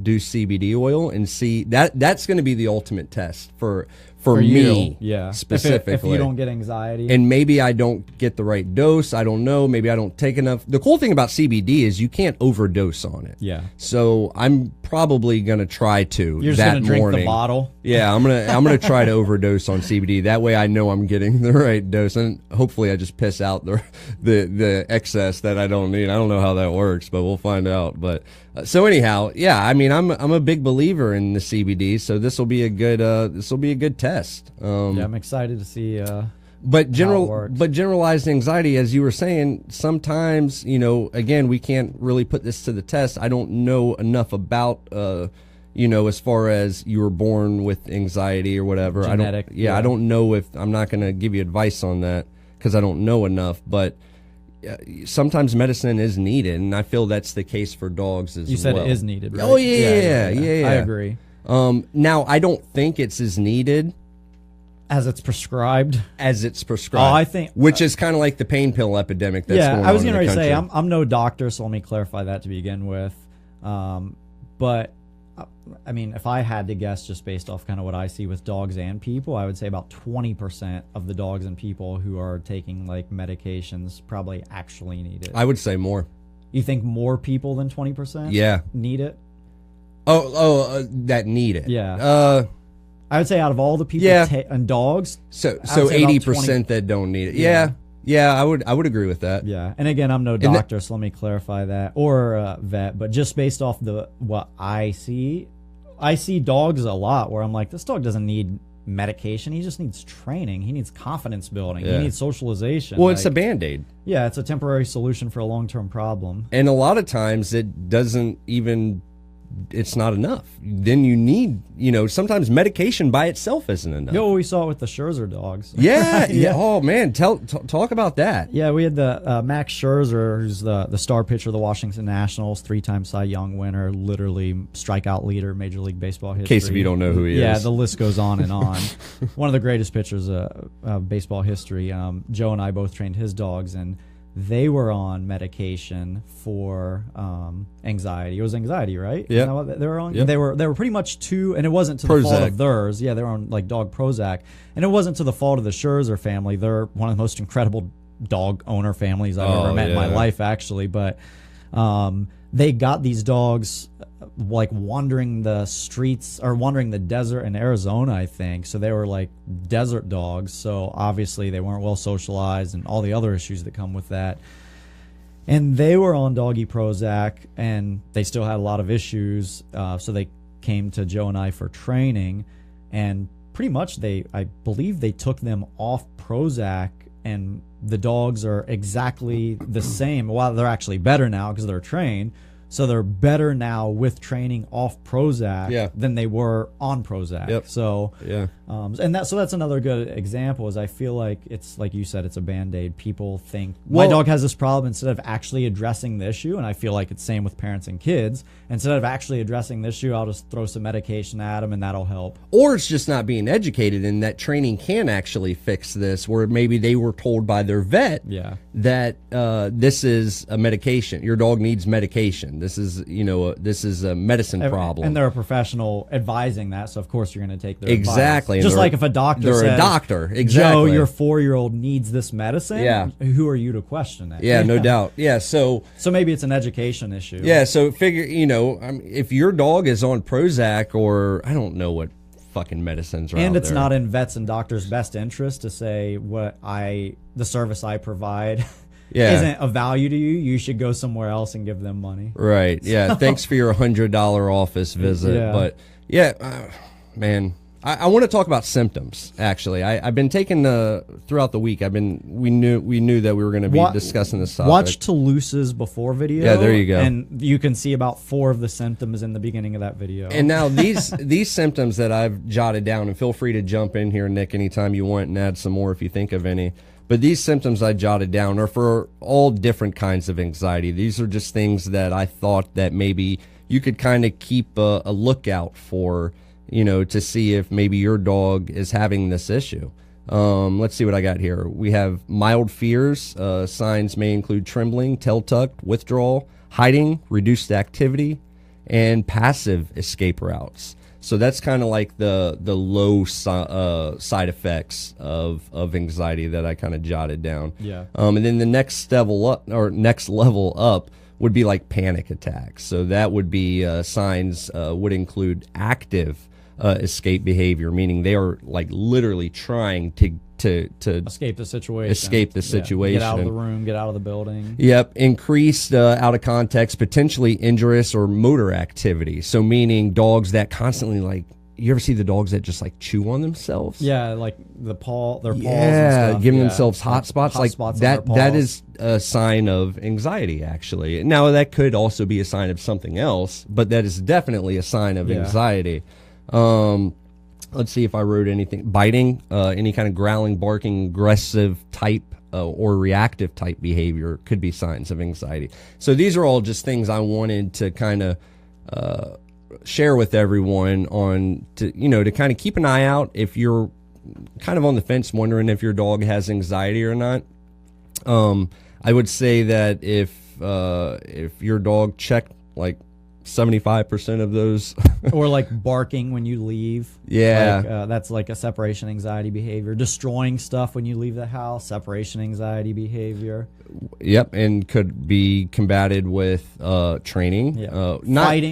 Speaker 2: do CBD oil and see that's going to be the ultimate test for me, specifically.
Speaker 3: If you don't get anxiety.
Speaker 2: And maybe I don't get the right dose. I don't know. Maybe I don't take enough. The cool thing about CBD is you can't overdose on it.
Speaker 3: Yeah.
Speaker 2: So I'm probably going to try to.
Speaker 3: You're just going to drink the bottle?
Speaker 2: Yeah, I'm gonna try to overdose on CBD. That way I know I'm getting the right dose. And hopefully I just piss out the excess that I don't need. I don't know how that works, but we'll find out. But so anyhow, yeah, I'm a big believer in the CBD, so this will be a good test.
Speaker 3: I'm excited to see.
Speaker 2: But generalized anxiety, as you were saying, sometimes again we can't really put this to the test. I don't know enough about as far as you were born with anxiety or whatever.
Speaker 3: Genetic.
Speaker 2: I don't know if I'm not going to give you advice on that because I don't know enough, but. Sometimes medicine is needed, and I feel that's the case for dogs as well.
Speaker 3: You said it is needed, right?
Speaker 2: Oh, yeah.
Speaker 3: I agree.
Speaker 2: Now, I don't think it's as needed
Speaker 3: As it's prescribed?
Speaker 2: As it's prescribed.
Speaker 3: Oh, I think...
Speaker 2: Which is kind of like the pain pill epidemic that's going on in the country.
Speaker 3: Yeah, I was going to say, I'm no doctor, so let me clarify that to begin with. But, I mean, if I had to guess just based off kind of what I see with dogs and people, I would say about 20% of the dogs and people who are taking, like, medications probably actually need it.
Speaker 2: I would say more.
Speaker 3: You think more people than 20% need it?
Speaker 2: That need it.
Speaker 3: Yeah. I would say out of all the people and dogs,
Speaker 2: so 80% that don't need it. Yeah, I would agree with that.
Speaker 3: Yeah, and again, I'm no doctor, so let me clarify that, or vet, but just based off what I see dogs a lot where I'm like, this dog doesn't need medication, he just needs training, he needs confidence building, he needs socialization.
Speaker 2: Well, it's a Band-Aid.
Speaker 3: Yeah, it's a temporary solution for a long-term problem.
Speaker 2: And a lot of times it doesn't even... It's not enough. Then you need, sometimes medication by itself isn't enough.
Speaker 3: We saw it with the Scherzer dogs.
Speaker 2: Yeah. Oh man, talk about that.
Speaker 3: Yeah, we had the Max Scherzer, who's the star pitcher of the Washington Nationals, 3-time Cy Young winner, literally strikeout leader, Major League Baseball history.
Speaker 2: In case if you don't know who he is.
Speaker 3: Yeah, the list goes on and on. One of the greatest pitchers of baseball history. Joe and I both trained his dogs, and they were on medication for anxiety. It was anxiety, right?
Speaker 2: Yeah.
Speaker 3: Isn't that what they were on?
Speaker 2: Yep.
Speaker 3: They were pretty much and it wasn't to the fault of theirs. Yeah, they were on like dog Prozac, and it wasn't to the fault of the Scherzer family. They're one of the most incredible dog owner families I've ever met in my life, actually. But they got these dogs like wandering the streets or wandering the desert in Arizona, I think. So they were like desert dogs. So obviously they weren't well socialized and all the other issues that come with that. And they were on doggy Prozac, and they still had a lot of issues. So they came to Joe and I for training, and pretty much I believe they took them off Prozac, and the dogs are exactly the same. Well, they're actually better now because they're trained. So they're better now with training off Prozac than they were on Prozac.
Speaker 2: Yep.
Speaker 3: So that's another good example. Is I feel like it's like you said, it's a Band-Aid. People think my dog has this problem instead of actually addressing the issue, and I feel like it's same with parents and kids. Instead of actually addressing the issue, I'll just throw some medication at them, and that'll help.
Speaker 2: Or it's just not being educated, and that training can actually fix this. Where maybe they were told by their vet that this is a medication. Your dog needs medication. This is, this is a medicine problem.
Speaker 3: And they're a professional advising that, so of course you're going to take their
Speaker 2: exactly.
Speaker 3: advice. Just like if a doctor says,
Speaker 2: a doctor. Exactly.
Speaker 3: Joe, your 4-year-old needs this medicine, who are you to question it?
Speaker 2: Yeah, no doubt. Yeah, so
Speaker 3: maybe it's an education issue.
Speaker 2: Yeah, so figure, if your dog is on Prozac or I don't know what fucking medicines are out there.
Speaker 3: And it's not in vets and doctors' best interest to say the service I provide isn't of value to you. You should go somewhere else and give them money.
Speaker 2: Right. Yeah. Thanks for your $100 office visit.
Speaker 3: Yeah.
Speaker 2: But man, I want to talk about symptoms. Actually, I've been taking throughout the week. We knew that we were going to be discussing this topic.
Speaker 3: Watch Toulouse's before video.
Speaker 2: Yeah, there you go.
Speaker 3: And you can see about 4 of the symptoms in the beginning of that video.
Speaker 2: And now these symptoms that I've jotted down, and feel free to jump in here, Nick, anytime you want, and add some more if you think of any. But these symptoms I jotted down are for all different kinds of anxiety. These are just things that I thought that maybe you could kind of keep a lookout for, to see if maybe your dog is having this issue. Let's see what I got here. We have mild fears. Signs may include trembling, tail tucked, withdrawal, hiding, reduced activity, and passive escape routes. So that's kind of like the low side effects of anxiety that I kind of jotted down.
Speaker 3: Yeah.
Speaker 2: And then the next level up would be like panic attacks. So that would be signs would include active escape behavior, meaning they are like literally trying to
Speaker 3: escape the situation. Get out of the room, get out of the building.
Speaker 2: Yep. Increased out of context, potentially injurious or motor activity. So meaning dogs that constantly you ever see the dogs that just chew on themselves?
Speaker 3: Yeah, like their paws and stuff.
Speaker 2: Giving themselves hot spots.
Speaker 3: Spots
Speaker 2: that is a sign of anxiety, actually. Now that could also be a sign of something else, but that is definitely a sign of anxiety. Let's see if I wrote anything. Biting, any kind of growling, barking, aggressive type or reactive type behavior could be signs of anxiety. So these are all just things I wanted to kind of share with everyone to kind of keep an eye out if you're kind of on the fence, wondering if your dog has anxiety or not, I would say that if your dog checked like 75% of those,
Speaker 3: or like barking when you leave, that's like a separation anxiety behavior. Destroying stuff when you leave the house, separation anxiety behavior.
Speaker 2: Yep, and could be combated with training.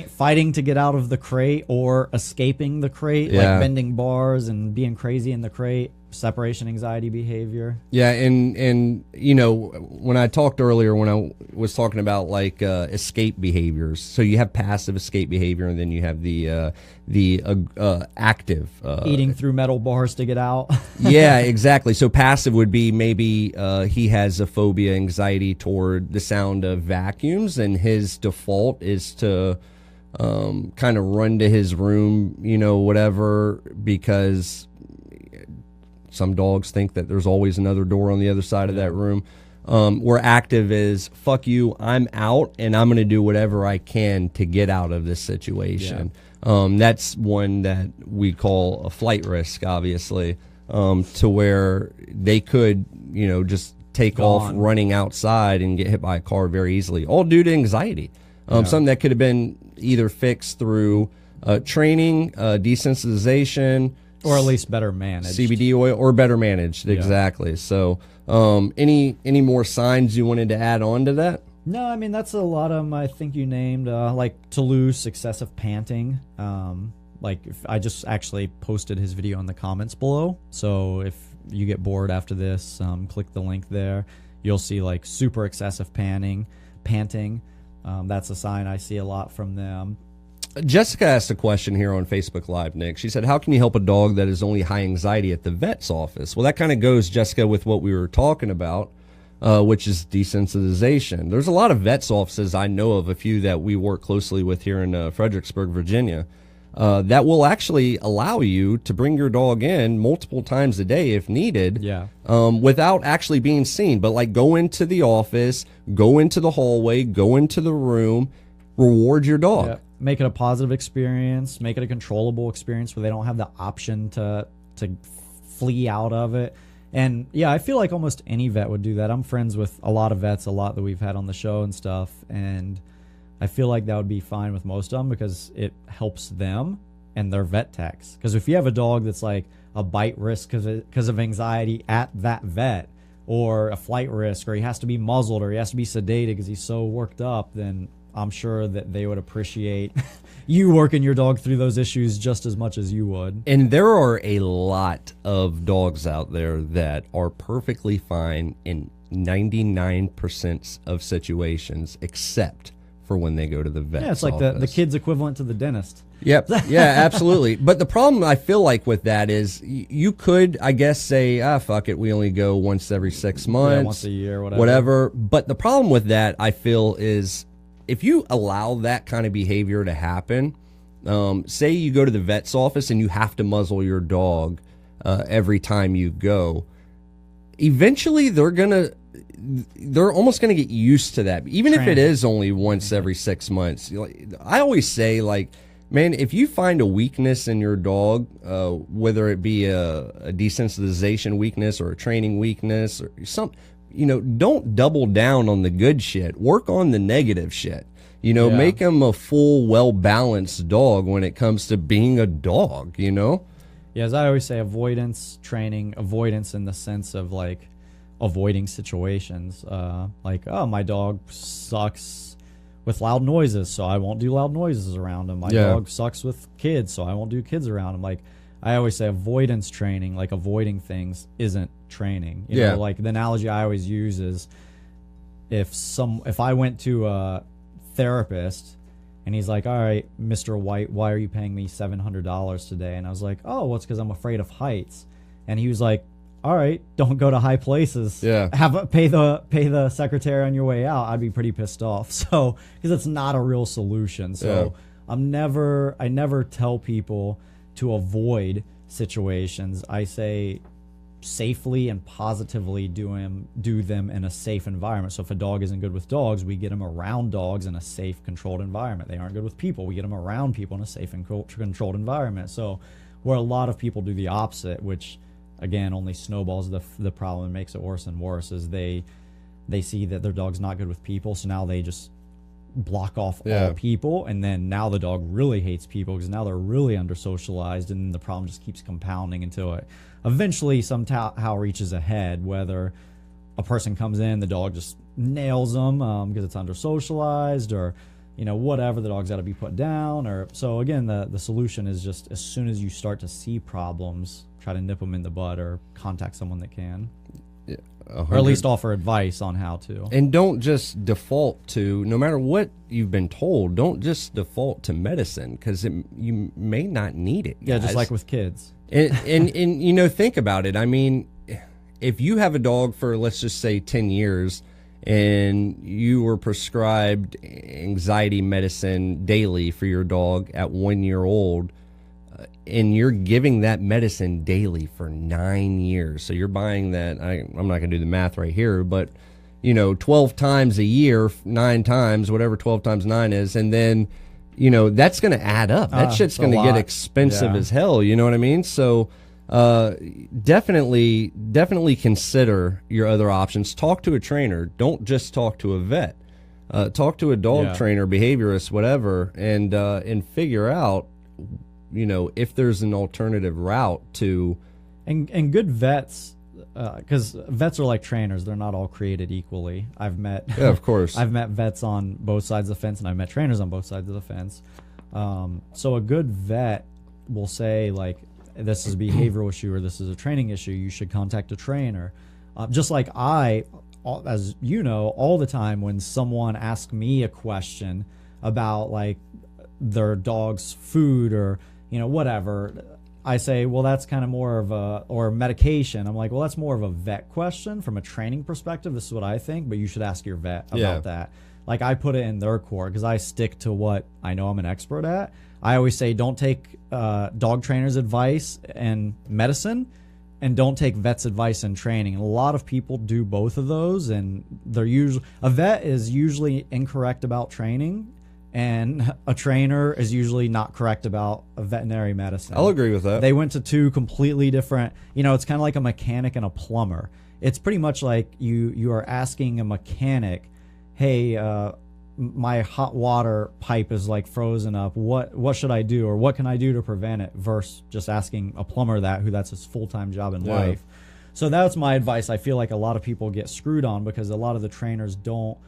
Speaker 3: Fighting to get out of the crate or escaping the crate, like bending bars and being crazy in the crate. Separation anxiety behavior. Yeah,
Speaker 2: and you know, when I talked earlier, when I was talking about like escape behaviors, so you have passive escape behavior, and then you have the active
Speaker 3: eating through metal bars to get out.
Speaker 2: Yeah, exactly. So passive would be maybe he has a phobia, anxiety toward the sound of vacuums, and his default is to kind of run to his room, you know, whatever, because some dogs think that there's always another door on the other side of that room. Where active is, fuck you, I'm out, and I'm going to do whatever I can to get out of this situation. That's one that we call a flight risk, obviously, to where they could, you know, just take off running outside and get hit by a car very easily, all due to anxiety. Something that could have been either fixed through training, desensitization,
Speaker 3: or at least better managed.
Speaker 2: CBD oil, or better managed, exactly. So any more signs you wanted to add on to that?
Speaker 3: No, I mean, that's a lot of them I think you named, like Toulouse, excessive panting. Like, if I just actually posted his video in the comments below, so if you get bored after this, click the link there. You'll see like super excessive panting. That's a sign I see a lot from them.
Speaker 2: Jessica asked a question here on Facebook Live, Nick. She said, how can you help a dog that is only high anxiety at the vet's office? Well, that kind of goes, Jessica, with what we were talking about, which is desensitization. There's a lot of vet's offices. I know of a few that we work closely with here in Fredericksburg, Virginia, that will actually allow you to bring your dog in multiple times a day if needed, without actually being seen. But like, go into the office, go into the hallway, go into the room, reward your dog.
Speaker 3: Yeah. Make it a positive experience, make it a controllable experience where they don't have the option to flee out of it. And yeah, I feel like almost any vet would do that. I'm friends with a lot of vets, a lot that we've had on the show and stuff, and I feel like that would be fine with most of them because it helps them and their vet techs. Because if you have a dog that's like a bite risk because of anxiety at that vet, or a flight risk, or he has to be muzzled, or he has to be sedated because he's so worked up, then I'm sure that they would appreciate you working your dog through those issues just as much as you would.
Speaker 2: And there are a lot of dogs out there that are perfectly fine in 99% of situations, except for when they go to the vet's
Speaker 3: Yeah, it's like the kid's equivalent to the dentist.
Speaker 2: Yep. Yeah, absolutely. But the problem I feel like with that is you could, I guess, say, fuck it, we only go once every 6 months.
Speaker 3: Yeah, once a year, whatever.
Speaker 2: But the problem with that, I feel, is if you allow that kind of behavior to happen, say you go to the vet's office and you have to muzzle your dog every time you go, eventually they're almost gonna get used to that, even if it is only once every 6 months. I always say, like, man, if you find a weakness in your dog, whether it be a desensitization weakness or a training weakness or something, don't double down on the good shit. Work on the negative shit. Make him a full, well-balanced dog when it comes to being a dog, Yeah,
Speaker 3: as I always say, avoidance training, avoidance in the sense of, like, avoiding situations. Like, oh, my dog sucks with loud noises, so I won't do loud noises around him. My dog sucks with kids, so I won't do kids around him. Like, I always say avoidance training, like avoiding things, isn't training. You know, like the analogy I always use is if I went to a therapist and he's like, all right, Mr. White, why are you paying me $700 today? And I was like, oh, well, it's because I'm afraid of heights. And he was like, all right, don't go to high places.
Speaker 2: Yeah.
Speaker 3: Pay the secretary on your way out. I'd be pretty pissed off. So, because it's not a real solution. So I never tell people to avoid situations. I say safely and positively do them in a safe environment. So if a dog isn't good with dogs, we get them around dogs in a safe, controlled environment. They aren't good with people, we get them around people in a safe and controlled environment. So where a lot of people do the opposite, which again only snowballs the problem and makes it worse and worse. Is they see that their dog's not good with people, so now they just block off all people, and then now the dog really hates people because now they're really under socialized, and the problem just keeps compounding until it eventually somehow reaches a head, whether a person comes in, the dog just nails them because it's under socialized, or whatever, the dog's got to be put down. Or so again, the solution is just, as soon as you start to see problems, try to nip them in the bud or contact someone that can. Yeah, or at least offer advice on how to.
Speaker 2: And don't just default to, no matter what you've been told, don't just default to medicine, because you may not need it, guys.
Speaker 3: Yeah, just like with kids.
Speaker 2: And think about it. I mean, if you have a dog for, let's just say, 10 years, and you were prescribed anxiety medicine daily for your dog at 1 year old, and you're giving that medicine daily for 9 years. So you're buying that, I'm not going to do the math right here, but 12 times a year, 9 times, whatever 12 times 9 is, and then that's going to add up. That shit's going to get expensive as hell. You know what I mean? So definitely consider your other options. Talk to a trainer. Don't just talk to a vet. Talk to a dog trainer, behaviorist, whatever, and figure out if there's an alternative route to.
Speaker 3: And good vets, because vets are like trainers. They're not all created equally. I've met
Speaker 2: of course
Speaker 3: I've met vets on both sides of the fence, and I've met trainers on both sides of the fence. So a good vet will say, like, this is a behavioral issue or this is a training issue, you should contact a trainer. Just like as you know, all the time when someone asks me a question about like their dog's food or whatever, I say, well, that's kind of more of or medication. I'm like, well, that's more of a vet question from a training perspective. This is what I think, but you should ask your vet about that. Like, I put it in their court because I stick to what I know I'm an expert at. I always say, don't take dog trainers' advice in medicine, and don't take vets' advice in training. And a lot of people do both of those, and a vet is usually incorrect about training, and a trainer is usually not correct about a veterinary medicine.
Speaker 2: I'll agree with that.
Speaker 3: They went to two completely different, it's kind of like a mechanic and a plumber. It's pretty much like you are asking a mechanic, hey, my hot water pipe is like frozen up. What should I do, or what can I do to prevent it? Versus just asking a plumber that's his full-time job in life. So that's my advice. I feel like a lot of people get screwed on because a lot of the trainers don't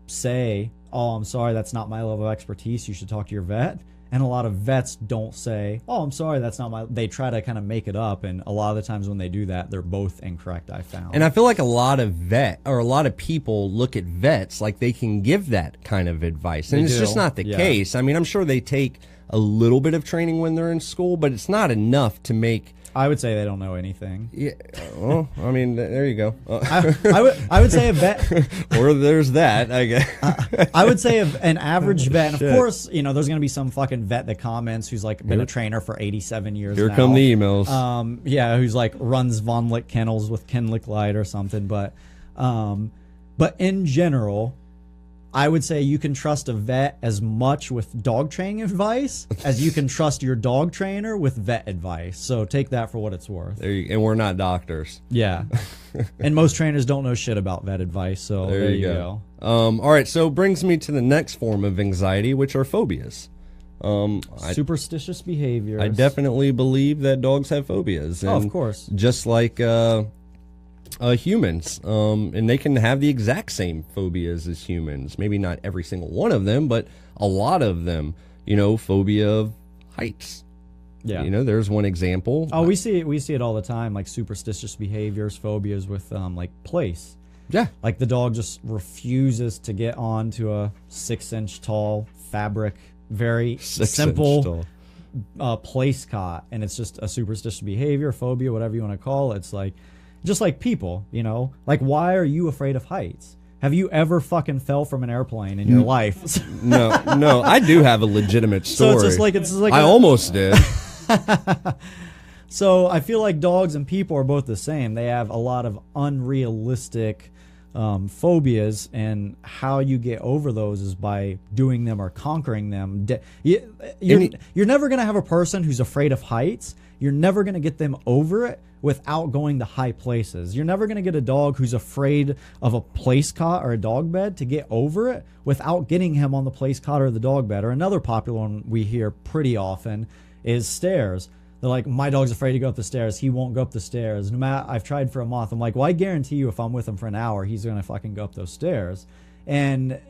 Speaker 3: say, oh, I'm sorry, that's not my level of expertise, you should talk to your vet. And a lot of vets don't say, oh, I'm sorry, that's not my... They try to kind of make it up, and a lot of the times when they do that, they're both incorrect, I found.
Speaker 2: And I feel like a lot of people look at vets like they can give that kind of advice. And it's just not the case. I mean, I'm sure they take a little bit of training when they're in school, but it's not enough to make...
Speaker 3: I would say they don't know anything.
Speaker 2: Yeah, well, I mean, there you go.
Speaker 3: I would say a vet,
Speaker 2: or there's that. I guess.
Speaker 3: I would say an average vet. And of course, there's going to be some fucking vet that comments who's like been a trainer for 87 years.
Speaker 2: Here
Speaker 3: now.
Speaker 2: Come the emails.
Speaker 3: Who's like runs Von Lick kennels with Ken Lick Light or something. But in general, I would say you can trust a vet as much with dog training advice as you can trust your dog trainer with vet advice. So take that for what it's worth.
Speaker 2: And we're not doctors.
Speaker 3: Yeah. And most trainers don't know shit about vet advice. So there you go.
Speaker 2: All right. So brings me to the next form of anxiety, which are phobias.
Speaker 3: Superstitious behaviors.
Speaker 2: I definitely believe that dogs have phobias. And
Speaker 3: of course.
Speaker 2: Just like... humans, and they can have the exact same phobias as humans. Maybe not every single one of them, but a lot of them. Phobia of heights. Yeah, there's one example.
Speaker 3: Oh, we see it all the time, like superstitious behaviors, phobias with like place.
Speaker 2: Yeah,
Speaker 3: like the dog just refuses to get onto a 6-inch tall fabric, very simple place cot, and it's just a superstitious behavior, phobia, whatever you want to call it. It's like. Just like people, like, why are you afraid of heights? Have you ever fucking fell from an airplane in your life?
Speaker 2: No, I do have a legitimate story.
Speaker 3: So it's just like
Speaker 2: I almost did.
Speaker 3: So I feel like dogs and people are both the same. They have a lot of unrealistic phobias, and how you get over those is by doing them or conquering them. You're never going to have a person who's afraid of heights you're never going to get them over it without going to high places. You're never going to get a dog who's afraid of a place cot or a dog bed to get over it without getting him on the place cot or the dog bed. Or another popular one we hear pretty often is stairs. They're like, my dog's afraid to go up the stairs. He won't go up the stairs. No matter, I've tried for a month. I'm like, well, I guarantee you if I'm with him for an hour, he's going to fucking go up those stairs. And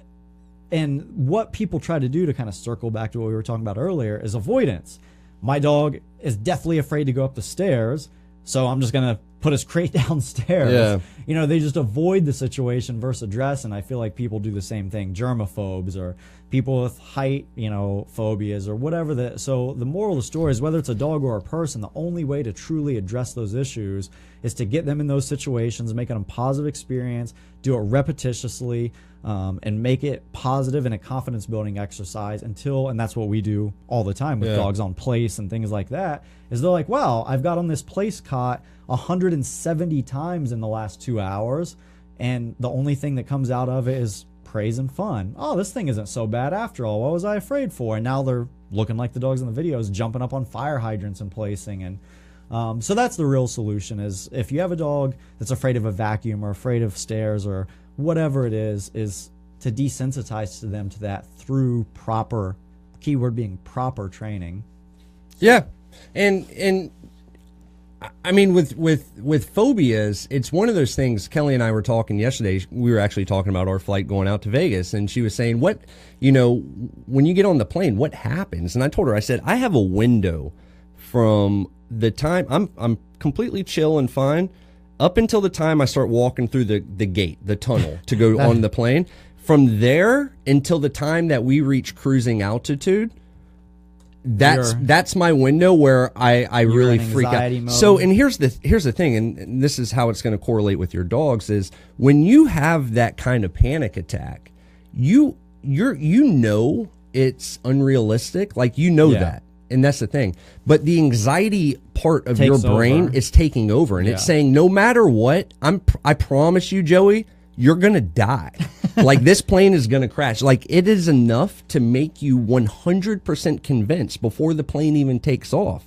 Speaker 3: what people try to do to kind of circle back to what we were talking about earlier is avoidance. My dog is deathly afraid to go up the stairs, so I'm just going to put his crate downstairs.
Speaker 2: Yeah.
Speaker 3: You know, they just avoid the situation versus address, and I feel like people do the same thing. Germaphobes or people with height, you know, phobias or whatever. So the moral of the story is whether it's a dog or a person, the only way to truly address those issues is to get them in those situations, make it a positive experience, do it repetitiously, and make it positive and a confidence building exercise until, and that's what we do all the time with dogs on place and things like that, is they're like, wow, I've got on this place cot 170 times in the last 2 hours, and the only thing that comes out of it is praise and fun. Oh, this thing isn't so bad after all. What was I afraid for? And now they're looking like the dogs in the videos, jumping up on fire hydrants and placing. And so that's the real solution, is if you have a dog that's afraid of a vacuum or afraid of stairs or whatever it is to desensitize to them to that through proper, keyword being proper training.
Speaker 2: Yeah. And I mean, with phobias, it's one of those things. Kelly and I were talking yesterday. We were actually talking about our flight going out to Vegas, and she was saying, what, you know, when you get on the plane, what happens? And I told her, I said, I have a window from the time I'm completely chill and fine up until the time I start walking through the gate, the tunnel to go on the plane. From there until the time that we reach cruising altitude, that's my window where I really freak out. Mode. So, and here's the thing, and this is how it's going to correlate with your dogs, is when you have that kind of panic attack, you know it's unrealistic, like you know that. And that's the thing. But the anxiety part of your brain is taking over, and it's saying, no matter what, I promise you, Joey, you're going to die. Like, this plane is going to crash. Like, it is enough to make you 100% convinced before the plane even takes off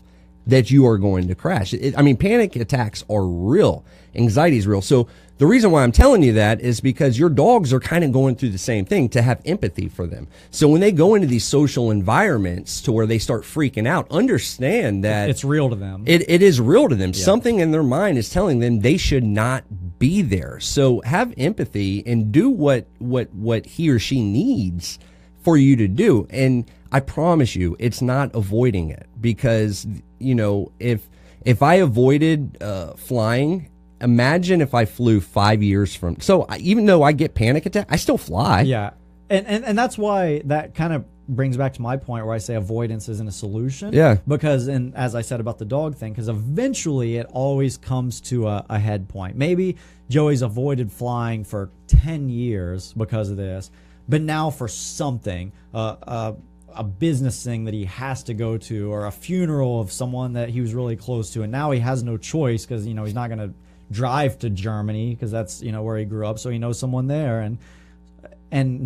Speaker 2: that you are going to crash. I mean, panic attacks are real. Anxiety is real. So the reason why I'm telling you that is because your dogs are kind of going through the same thing, to have empathy for them. So when they go into these social environments to where they start freaking out, understand that
Speaker 3: it's real to them.
Speaker 2: It is real to them. Yeah. Something in their mind is telling them they should not be there. So have empathy and do what he or she needs for you to do. And I promise you, it's not avoiding it, because, you know, if I avoided flying, imagine if I flew 5 years from. So even though I get panic attack, I still fly.
Speaker 3: Yeah, and that's why that kind of brings back to my point where I say avoidance isn't a solution.
Speaker 2: Yeah.
Speaker 3: Because, and as I said about the dog thing, because eventually it always comes to a head point. Maybe Joey's avoided flying for 10 years because of this, but now for something, a business thing that he has to go to, or a funeral of someone that he was really close to, and now he has no choice because, you know, he's not going to drive to Germany because that's, you know, where he grew up, so he knows someone there, and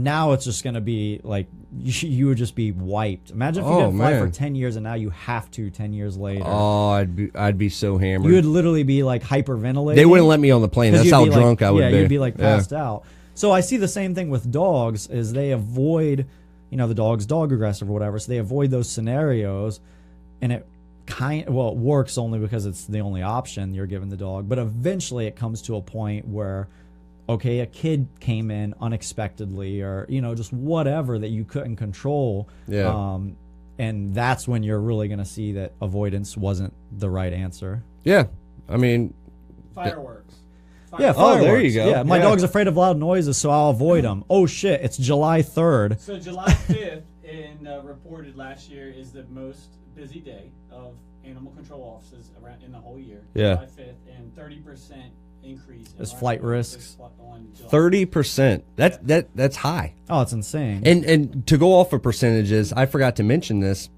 Speaker 3: now it's just going to be like you would just be wiped. Imagine if you didn't fly for 10 years and now you have to 10 years later.
Speaker 2: Oh, I'd be so hammered.
Speaker 3: You would literally be like hyperventilating.
Speaker 2: They wouldn't let me on the plane. That's how drunk I would be.
Speaker 3: Yeah, you'd be like passed out. So I see the same thing with dogs, is they avoid, you know, the dog's dog aggressive or whatever, so they avoid those scenarios, and it it works only because it's the only option you're giving the dog. But eventually it comes to a point where, okay, a kid came in unexpectedly, or, you know, just whatever that you couldn't control.
Speaker 2: Yeah.
Speaker 3: And that's when you're really going to see that avoidance wasn't the right answer.
Speaker 2: Yeah. I mean,
Speaker 4: fireworks.
Speaker 3: Yeah, fireworks.
Speaker 2: Oh, there you go.
Speaker 3: Yeah, my dog's afraid of loud noises, so I'll avoid them. Oh, shit, it's July 3rd.
Speaker 4: So July 5th, reported last year, is the most busy day of animal control offices around in the whole year.
Speaker 2: Yeah.
Speaker 4: July 5th, and 30% increase in
Speaker 3: flight risks.
Speaker 2: 30%. That's high.
Speaker 3: Oh, it's insane.
Speaker 2: And to go off of percentages, I forgot to mention this.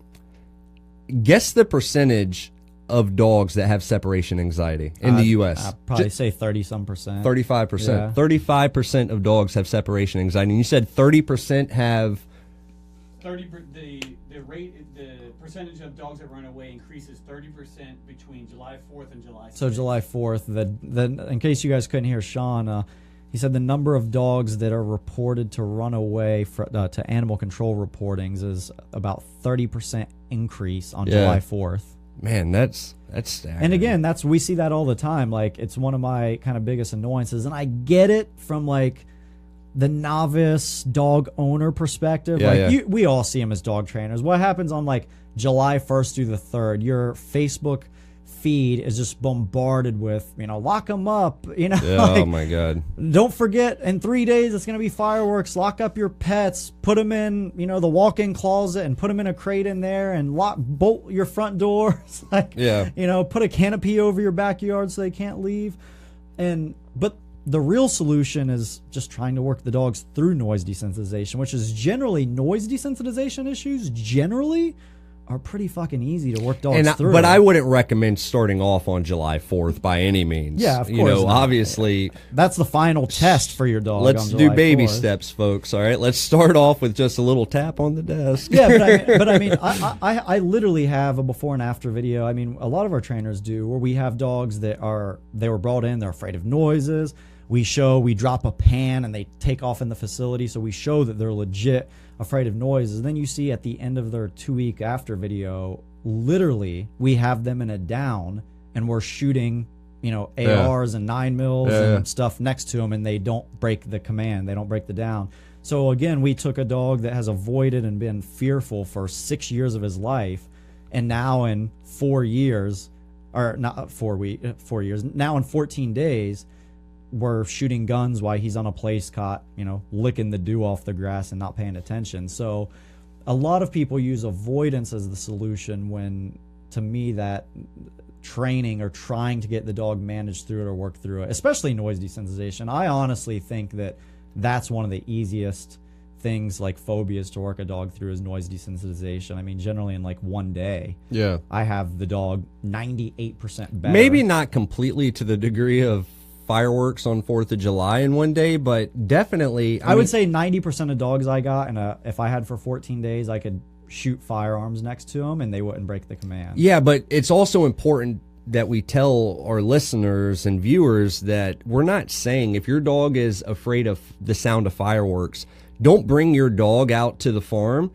Speaker 2: Guess the percentage of dogs that have separation anxiety in the U.S.
Speaker 3: I'd probably say 30-some%.
Speaker 2: 35%.
Speaker 3: Yeah.
Speaker 2: 35% of dogs have separation anxiety. And you said 30% have
Speaker 4: the percentage of dogs that run away increases 30% between July 4th and July 6th.
Speaker 3: So July 4th, in case you guys couldn't hear Sean, he said the number of dogs that are reported to run away to animal control reportings is about 30% increase on July 4th.
Speaker 2: Man, that's staggering.
Speaker 3: And again, we see that all the time. Like, it's one of my kind of biggest annoyances, and I get it from like the novice dog owner perspective. We all see them as dog trainers. What happens on like July 1st through the 3rd? Your Facebook feed is just bombarded with, lock them up,
Speaker 2: oh my God.
Speaker 3: Don't forget, in 3 days it's going to be fireworks. Lock up your pets, put them in, the walk-in closet and put them in a crate in there, and bolt your front doors. Put a canopy over your backyard so they can't leave. But the real solution is just trying to work the dogs through noise desensitization, which is generally noise desensitization issues are pretty fucking easy to work dogs through.
Speaker 2: But I wouldn't recommend starting off on July 4th by any means.
Speaker 3: Yeah, of course.
Speaker 2: Obviously.
Speaker 3: That's the final test for your dog.
Speaker 2: Let's do baby steps, folks. All right, let's start off with just a little tap on the desk.
Speaker 3: Yeah, but I mean, I literally have a before and after video. I mean, a lot of our trainers do, where we have dogs they were brought in, they're afraid of noises. We drop a pan and they take off in the facility, so we show that they're legit afraid of noises. Then you see at the end of their 2-week after video, literally we have them in a down and we're shooting, ARs and 9mm and stuff next to them, and they don't break the command, they don't break the down. So again, we took a dog that has avoided and been fearful for 6 years of his life, and now in 4 years, or not 4 years, now in 14 days, we're shooting guns while he's on a place cot, licking the dew off the grass and not paying attention. So a lot of people use avoidance as the solution, when to me that training or trying to get the dog managed through it or work through it, especially noise desensitization. I honestly think that that's one of the easiest things, like phobias, to work a dog through is noise desensitization. I mean, generally in like 1 day, I have the dog 98% better. Maybe
Speaker 2: not completely to the degree of fireworks on 4th of July in 1 day, but definitely
Speaker 3: I would say 90% of dogs I got, and if I had for 14 days, I could shoot firearms next to them and they wouldn't break the command.
Speaker 2: Yeah, but it's also important that we tell our listeners and viewers that we're not saying if your dog is afraid of the sound of fireworks, don't bring your dog out to the farm,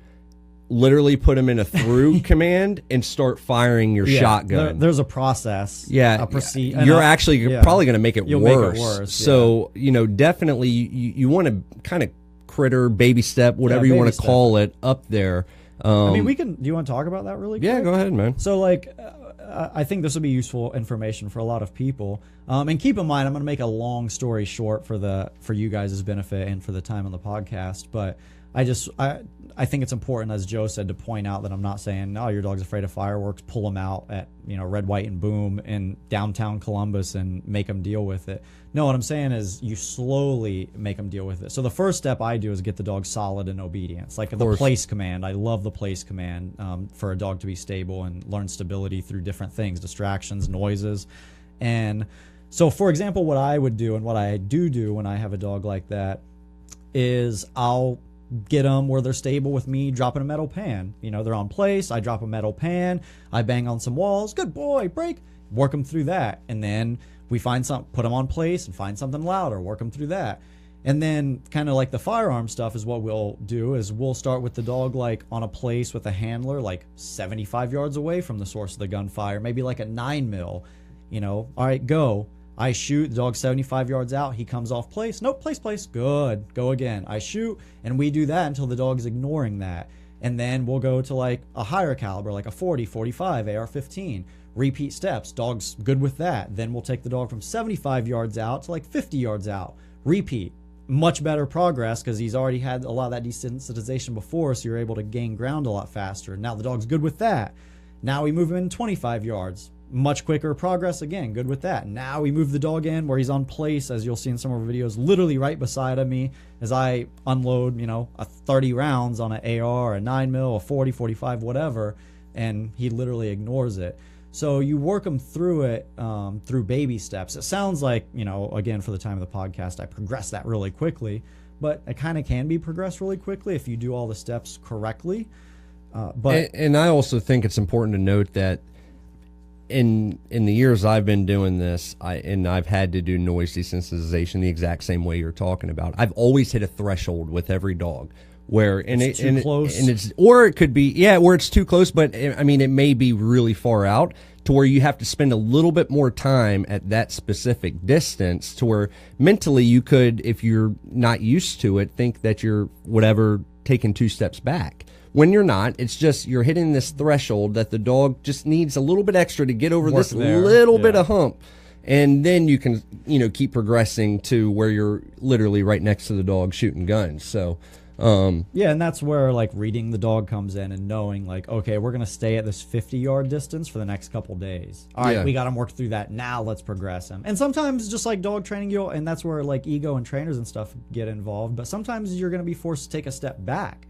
Speaker 2: literally put him in a through command and start firing your shotgun.
Speaker 3: There's a process.
Speaker 2: Yeah. You're actually probably going to make it worse.
Speaker 3: Make it worse.
Speaker 2: So, definitely you want to kind of critter, baby step, whatever you want to call it, up there.
Speaker 3: I mean, do you want to talk about that really quick?
Speaker 2: Yeah, go ahead, man.
Speaker 3: So, like, I think this will be useful information for a lot of people. And keep in mind, I'm going to make a long story short for you guys' benefit and for the time on the podcast. But I think it's important, as Joe said, to point out that I'm not saying, your dog's afraid of fireworks, pull them out at, Red, White, and Boom in downtown Columbus and make them deal with it. No, what I'm saying is you slowly make them deal with it. So the first step I do is get the dog solid in obedience, like the place command. I love the place command for a dog to be stable and learn stability through different things, distractions, noises. And so, for example, what I would do and what I do when I have a dog like that is I'll get them where they're stable with me dropping a metal pan. They're on place, I drop a metal pan, I bang on some walls, good boy, break, work them through that. And then we find put them on place and find something louder, work them through that. And then kind of like the firearm stuff is what we'll do is we'll start with the dog like on a place with a handler like 75 yards away from the source of the gunfire, maybe like a 9mm, all right, go. I shoot, the dog's 75 yards out, he comes off place, nope, place, good, go again. I shoot, and we do that until the dog's ignoring that. And then we'll go to like a higher caliber, like a 40, 45, AR-15. Repeat steps, dog's good with that. Then we'll take the dog from 75 yards out to like 50 yards out. Repeat. Much better progress because he's already had a lot of that desensitization before, so you're able to gain ground a lot faster. Now the dog's good with that. Now we move him in 25 yards. Much quicker progress again, good with that. Now we move the dog in where he's on place, as you'll see in some of our videos, literally right beside of me as I unload, a 30 rounds on an AR, a 9mm, a 40, 45, whatever, and he literally ignores it. So you work them through it through baby steps. It sounds like, again, for the time of the podcast, I progressed that really quickly, but it kind of can be progressed really quickly if you do all the steps correctly.
Speaker 2: And I also think it's important to note that in the years I've been doing this, I've had to do noise desensitization the exact same way you're talking about. I've always hit a threshold with every dog where
Speaker 3: it's too close,
Speaker 2: or it could be where it's too close, but I mean it may be really far out to where you have to spend a little bit more time at that specific distance to where mentally you could, if you're not used to it, think that you're taking 2 steps back. When you're not, it's just you're hitting this threshold that the dog just needs a little bit extra to get over this little bit of hump. And then you can, keep progressing to where you're literally right next to the dog shooting guns. So,
Speaker 3: and that's where like reading the dog comes in and knowing like, okay, we're going to stay at this 50-yard distance for the next couple days. All right, we got him work through that. Now let's progress him. And sometimes just like dog training, and that's where like ego and trainers and stuff get involved. But sometimes you're going to be forced to take a step back.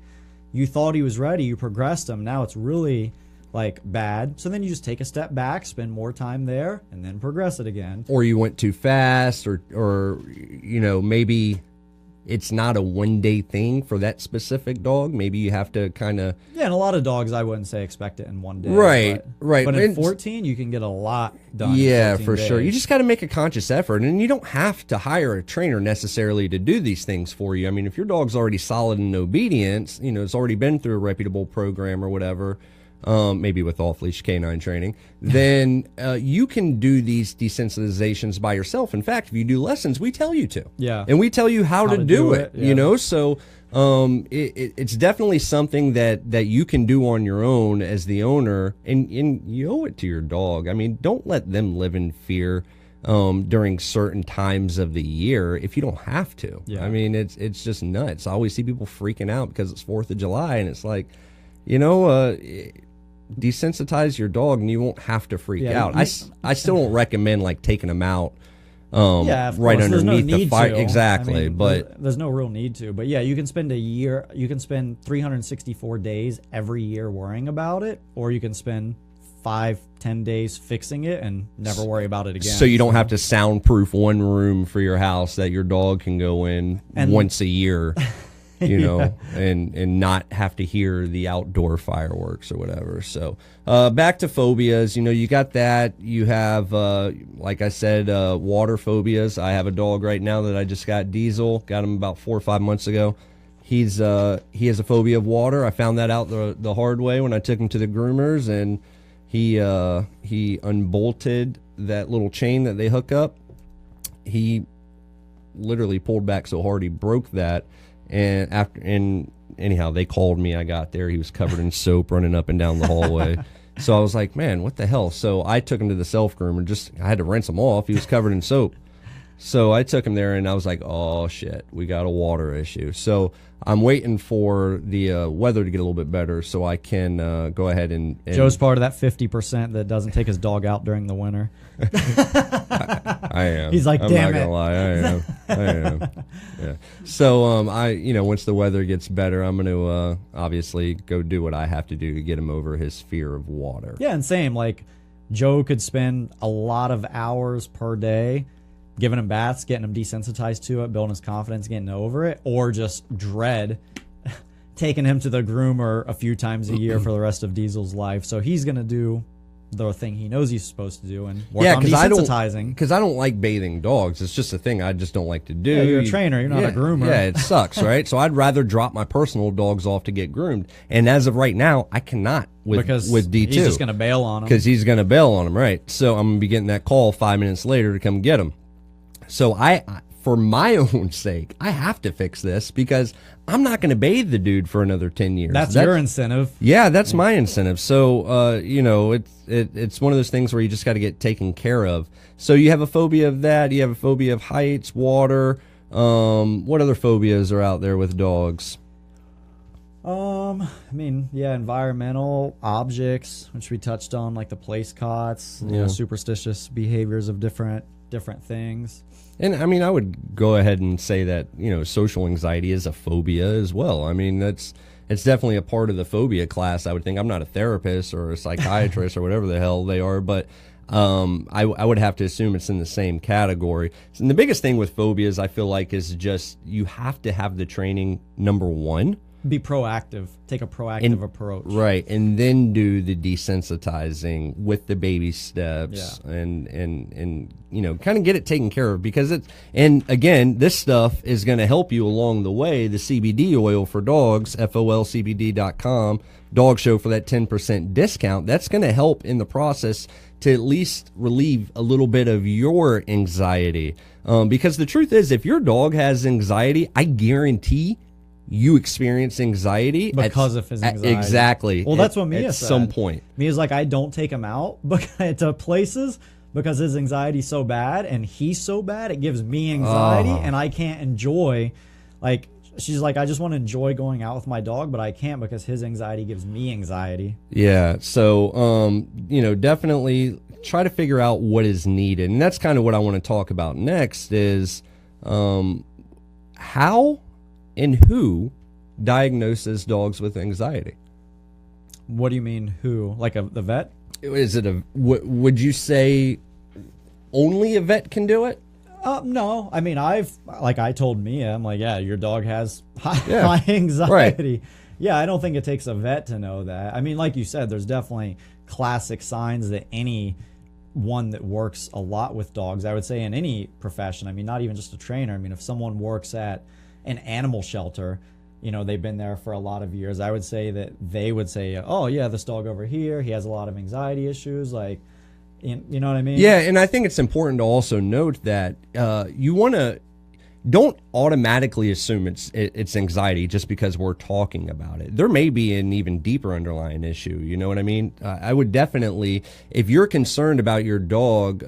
Speaker 3: You thought he was ready, you progressed him. Now it's really like bad. So then you just take a step back, spend more time there, and then progress it again.
Speaker 2: Or you went too fast, or maybe it's not a one-day thing for that specific dog. Maybe you have to kind of...
Speaker 3: Yeah, and a lot of dogs, I wouldn't say expect it in one day.
Speaker 2: Right.
Speaker 3: But in 14, you can get a lot done.
Speaker 2: Yeah,
Speaker 3: in
Speaker 2: for
Speaker 3: 14 days.
Speaker 2: sure. You just got to make a conscious effort, and you don't have to hire a trainer necessarily to do these things for you. I mean, if your dog's already solid in obedience, it's already been through a reputable program or whatever, maybe with off-leash canine training, then you can do these desensitizations by yourself. In fact, if you do lessons, we tell you to.
Speaker 3: Yeah.
Speaker 2: And we tell you how to do it, So it's definitely something that you can do on your own as the owner, and you owe it to your dog. I mean, don't let them live in fear during certain times of the year if you don't have to.
Speaker 3: Yeah.
Speaker 2: I mean, it's just nuts. I always see people freaking out because it's 4th of July, and it's like, desensitize your dog and you won't have to freak out. I still don't recommend like taking them out right underneath the fire. Exactly.
Speaker 3: I mean,
Speaker 2: but
Speaker 3: there's no real need to. But yeah, you can spend 364 days every year worrying about it, or you can spend 5-10 days fixing it and never worry about it again.
Speaker 2: So you don't have to soundproof one room for your house that your dog can go in once a year. And not have to hear the outdoor fireworks or whatever. So back to phobias, you got that. You have, like I said, water phobias. I have a dog right now that I just got, Diesel. Got him about 4 or 5 months ago. He has a phobia of water. I found that out the hard way when I took him to the groomers, and he unbolted that little chain that they hook up. He literally pulled back so hard he broke that. And anyhow, they called me. I got there. He was covered in soap running up and down the hallway. So I was like, man, what the hell? So I took him to the self-groomer. I had to rinse him off. He was covered in soap. So I took him there, and I was like, oh, shit, we got a water issue. So I'm waiting for the weather to get a little bit better so I can go ahead and...
Speaker 3: Joe's part of that 50% that doesn't take his dog out during the winter.
Speaker 2: I am.
Speaker 3: He's like, damn
Speaker 2: I'm not gonna lie. I am. Yeah. So once the weather gets better, I'm going to obviously go do what I have to do to get him over his fear of water.
Speaker 3: Yeah, and same. Like, Joe could spend a lot of hours per day giving him baths, getting him desensitized to it, building his confidence, getting over it, or just dread taking him to the groomer a few times a year for the rest of Diesel's life. So he's going to do the thing he knows he's supposed to do and work on desensitizing.
Speaker 2: Because I don't like bathing dogs. It's just a thing I just don't like to do.
Speaker 3: Yeah, you're a trainer. You're not a groomer.
Speaker 2: Yeah, it sucks, right? So I'd rather drop my personal dogs off to get groomed. And as of right now, I cannot with D2.
Speaker 3: He's just going to bail on him.
Speaker 2: Because he's going to bail on him, right? So I'm going to be getting that call 5 minutes later to come get him. So for my own sake, I have to fix this because I'm not going to bathe the dude for another 10 years.
Speaker 3: That's your incentive.
Speaker 2: Yeah, that's my incentive. So, it's one of those things where you just got to get taken care of. So you have a phobia of that. You have a phobia of heights, water. What other phobias are out there with dogs?
Speaker 3: Environmental objects, which we touched on, like the place cots, superstitious behaviors of different things.
Speaker 2: And I mean, I would go ahead and say that, social anxiety is a phobia as well. I mean, that's it's definitely a part of the phobia class. I would think. I'm not a therapist or a psychiatrist or whatever the hell they are, but I would have to assume it's in the same category. And the biggest thing with phobias, I feel like, is just you have to have the training, number one.
Speaker 3: Be proactive. Take a proactive approach.
Speaker 2: Right, and then do the desensitizing with the baby steps, and kind of get it taken care of, because and again, this stuff is going to help you along the way. The CBD oil for dogs, folcbd.com, Dog Show for that 10% discount. That's going to help in the process to at least relieve a little bit of your anxiety, because the truth is, if your dog has anxiety, I guarantee you experience anxiety
Speaker 3: because of his anxiety.
Speaker 2: Exactly.
Speaker 3: Well, that's what Mia said.
Speaker 2: At some point.
Speaker 3: Mia's like, I don't take him out to places because his anxiety's so bad and he's so bad, it gives me anxiety and I can't enjoy, like, she's like, I just want to enjoy going out with my dog, but I can't because his anxiety gives me anxiety.
Speaker 2: Yeah. So, definitely try to figure out what is needed. And that's kind of what I want to talk about next is how and who diagnoses dogs with anxiety.
Speaker 3: What do you mean who? Like the vet?
Speaker 2: Is it would you say only a vet can do it?
Speaker 3: No. I mean, I told Mia, I'm like, yeah, your dog has high anxiety. Right. Yeah, I don't think it takes a vet to know that. I mean, like you said, there's definitely classic signs that any one that works a lot with dogs, I would say in any profession, I mean, not even just a trainer. I mean, if someone works at an animal shelter, they've been there for a lot of years, I would say that they would say, oh yeah, this dog over here, he has a lot of anxiety issues, like, you know what I mean?
Speaker 2: Yeah, and I think it's important to also note that don't automatically assume it's anxiety just because we're talking about it. There may be an even deeper underlying issue, you know what I mean? I would definitely, if you're concerned about your dog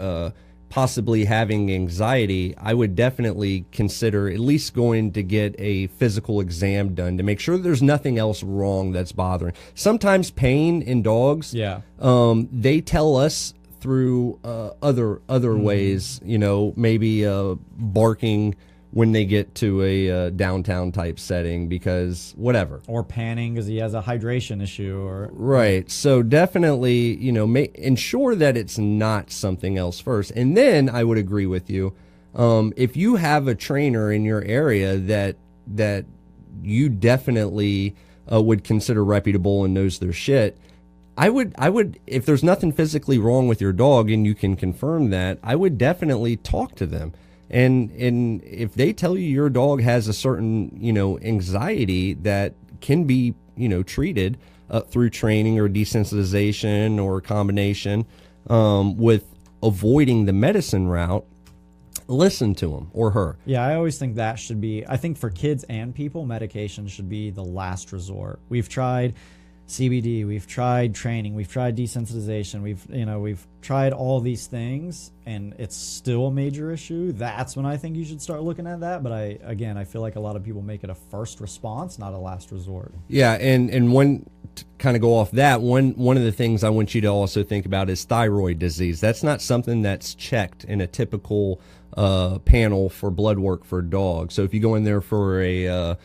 Speaker 2: possibly having anxiety, I would definitely consider at least going to get a physical exam done to make sure there's nothing else wrong that's bothering. Sometimes pain in dogs, they tell us through other ways, maybe barking when they get to a downtown type setting because whatever.
Speaker 3: Or panning because he has a hydration issue. Or
Speaker 2: right. So definitely, ensure that it's not something else first. And then I would agree with you. If you have a trainer in your area that you definitely would consider reputable and knows their shit, I would, if there's nothing physically wrong with your dog and you can confirm that, I would definitely talk to them. And if they tell you your dog has a certain, anxiety that can be, treated through training or desensitization or a combination with avoiding the medicine route, listen to him or her.
Speaker 3: Yeah, I always think that should be, I think for kids and people, medication should be the last resort. We've tried CBD, we've tried training, we've tried desensitization, we've tried all these things and it's still a major issue. That's when I think you should start looking at that. But I feel like a lot of people make it a first response, not a last resort. Yeah,
Speaker 2: and one to kind of go off that, one of the things I want you to also think about is thyroid disease. That's not something that's checked in a typical panel for blood work for dogs. So if you go in there for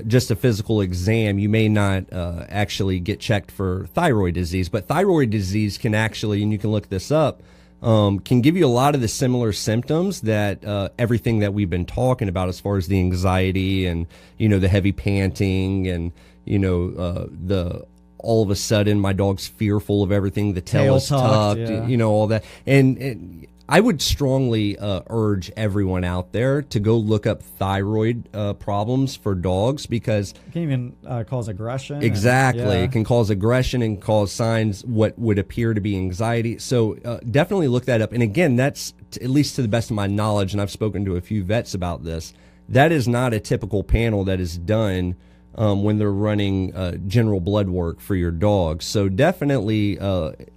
Speaker 2: just a physical exam, you may not actually get checked for thyroid disease. But thyroid disease can actually, and you can look this up, can give you a lot of the similar symptoms that everything that we've been talking about as far as the anxiety and, the heavy panting and, the all of a sudden my dog's fearful of everything, the tail is tucked, all that. And I would strongly urge everyone out there to go look up thyroid problems for dogs because
Speaker 3: it can even cause aggression.
Speaker 2: Exactly. It can cause aggression and cause signs what would appear to be anxiety. So definitely look that up. And again, that's at least to the best of my knowledge, and I've spoken to a few vets about this, that is not a typical panel that is done when they're running general blood work for your dog. So definitely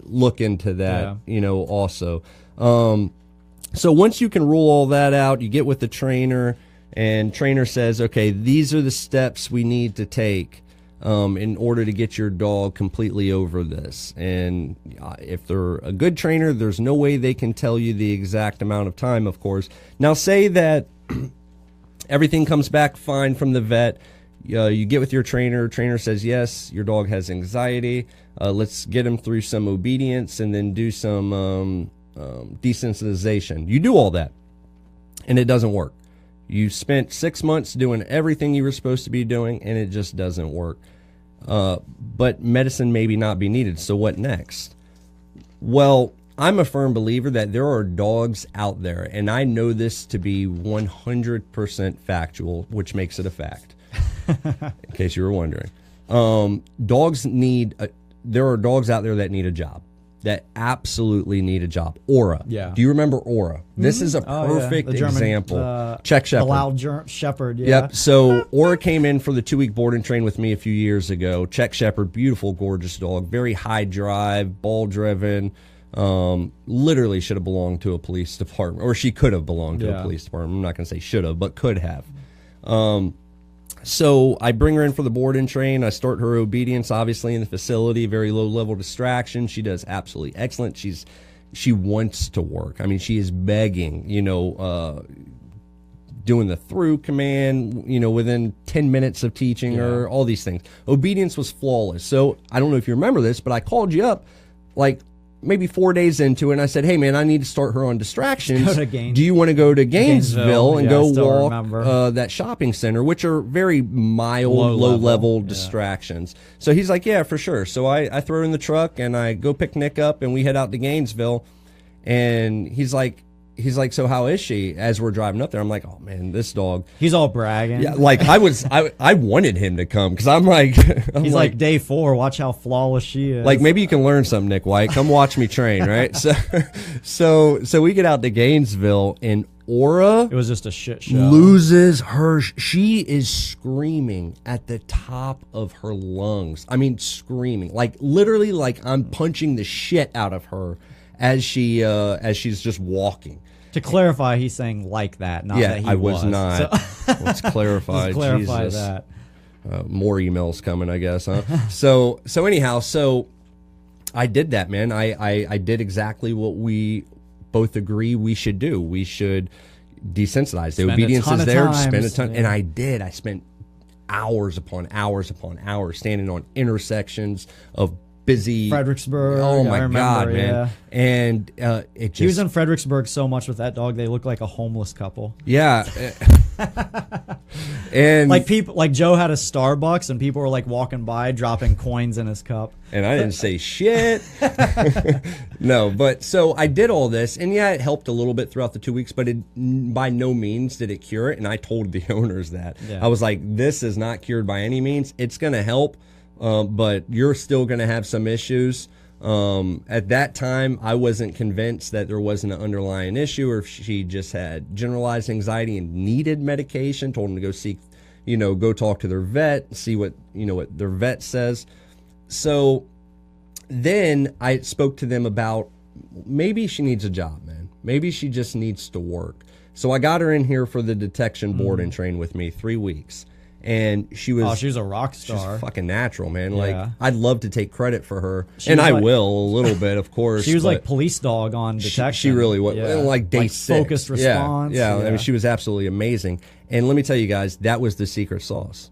Speaker 2: look into that, also. So once you can rule all that out, you get with the trainer and trainer says, okay, these are the steps we need to take in order to get your dog completely over this. And if they're a good trainer, there's no way they can tell you the exact amount of time, of course. Now say that everything comes back fine from the vet. You get with your trainer. Trainer says, yes, your dog has anxiety. Let's get him through some obedience and then do some desensitization. You do all that, and it doesn't work. You spent 6 months doing everything you were supposed to be doing, and it just doesn't work. But medicine maybe not be needed. So what next? Well, I'm a firm believer that there are dogs out there, and I know this to be 100% factual, which makes it a fact, in case you were wondering. There are dogs out there that need a job, that absolutely need a job. Aura. Yeah. Do you remember Aura? This is a perfect example. Czech Shepherd.
Speaker 3: The loud Shepherd, yeah.
Speaker 2: Yep. So Aura came in for the 2-week board and train with me a few years ago. Czech Shepherd, beautiful, gorgeous dog, very high drive, ball driven. Literally should have belonged to a police department, or she could have belonged to a police department. I'm not going to say should have, but could have. So I bring her in for the board and train. I start her obedience, obviously, in the facility, very low level distraction. She does absolutely excellent. She wants to work. I mean, she is begging, doing the through command, within 10 minutes of teaching her, all these things. Obedience was flawless. So I don't know if you remember this, but I called you up like maybe 4 days into it, and I said, hey, man, I need to start her on distractions. Do you want to go to Gainesville and go walk that shopping center, which are very mild, low-level distractions. So he's like, yeah, for sure. So I throw her in the truck, and I go pick Nick up, and we head out to Gainesville. And he's like, so how is she? As we're driving up there, I'm like, oh man, this dog.
Speaker 3: He's all bragging.
Speaker 2: Yeah, like I wanted him to come because I'm like,
Speaker 3: he's like day 4. Watch how flawless she is.
Speaker 2: Like maybe you can learn something, Nick White. Come watch me train, right? So we get out to Gainesville, and Aura,
Speaker 3: it was just a shit show.
Speaker 2: Loses her. She is screaming at the top of her lungs. I mean, screaming, like literally, like I'm punching the shit out of her as she's just walking.
Speaker 3: To clarify, he's saying like that, not that he was.
Speaker 2: I was not.
Speaker 3: So,
Speaker 2: let's clarify.
Speaker 3: Let's clarify
Speaker 2: Jesus.
Speaker 3: that.
Speaker 2: More emails coming, I guess, huh? So anyhow, I did that, man. I did exactly what we both agree we should do. We should desensitize. The obedience is there. Spend a ton. And I did. I spent hours upon hours upon hours standing on intersections of busy
Speaker 3: Fredericksburg.
Speaker 2: Oh my God, man!
Speaker 3: Yeah.
Speaker 2: And it just,
Speaker 3: he was in Fredericksburg so much with that dog. They looked like a homeless couple.
Speaker 2: Yeah. And
Speaker 3: like people, like Joe had a Starbucks, and people were like walking by, dropping coins in his cup.
Speaker 2: And I didn't say shit. No, but so I did all this, and yeah, it helped a little bit throughout the 2 weeks, but it by no means did it cure it. And I told the owners that. I was like, this is not cured by any means. It's going to help. But you're still going to have some issues. At that time, I wasn't convinced that there wasn't an underlying issue, or if she just had generalized anxiety and needed medication. Told them to go seek, go talk to their vet, see what their vet says. So then I spoke to them about maybe she needs a job, man. Maybe she just needs to work. So I got her in here for the detection board and train with me 3 weeks. And she was
Speaker 3: a rock star.
Speaker 2: She's fucking natural, man. Like I'd love to take credit for her, and I will a little bit, of course.
Speaker 3: She was like police dog on detection.
Speaker 2: She really was. Like day 6,
Speaker 3: focused response.
Speaker 2: Yeah. I mean, she was absolutely amazing. And let me tell you guys, that was the secret sauce.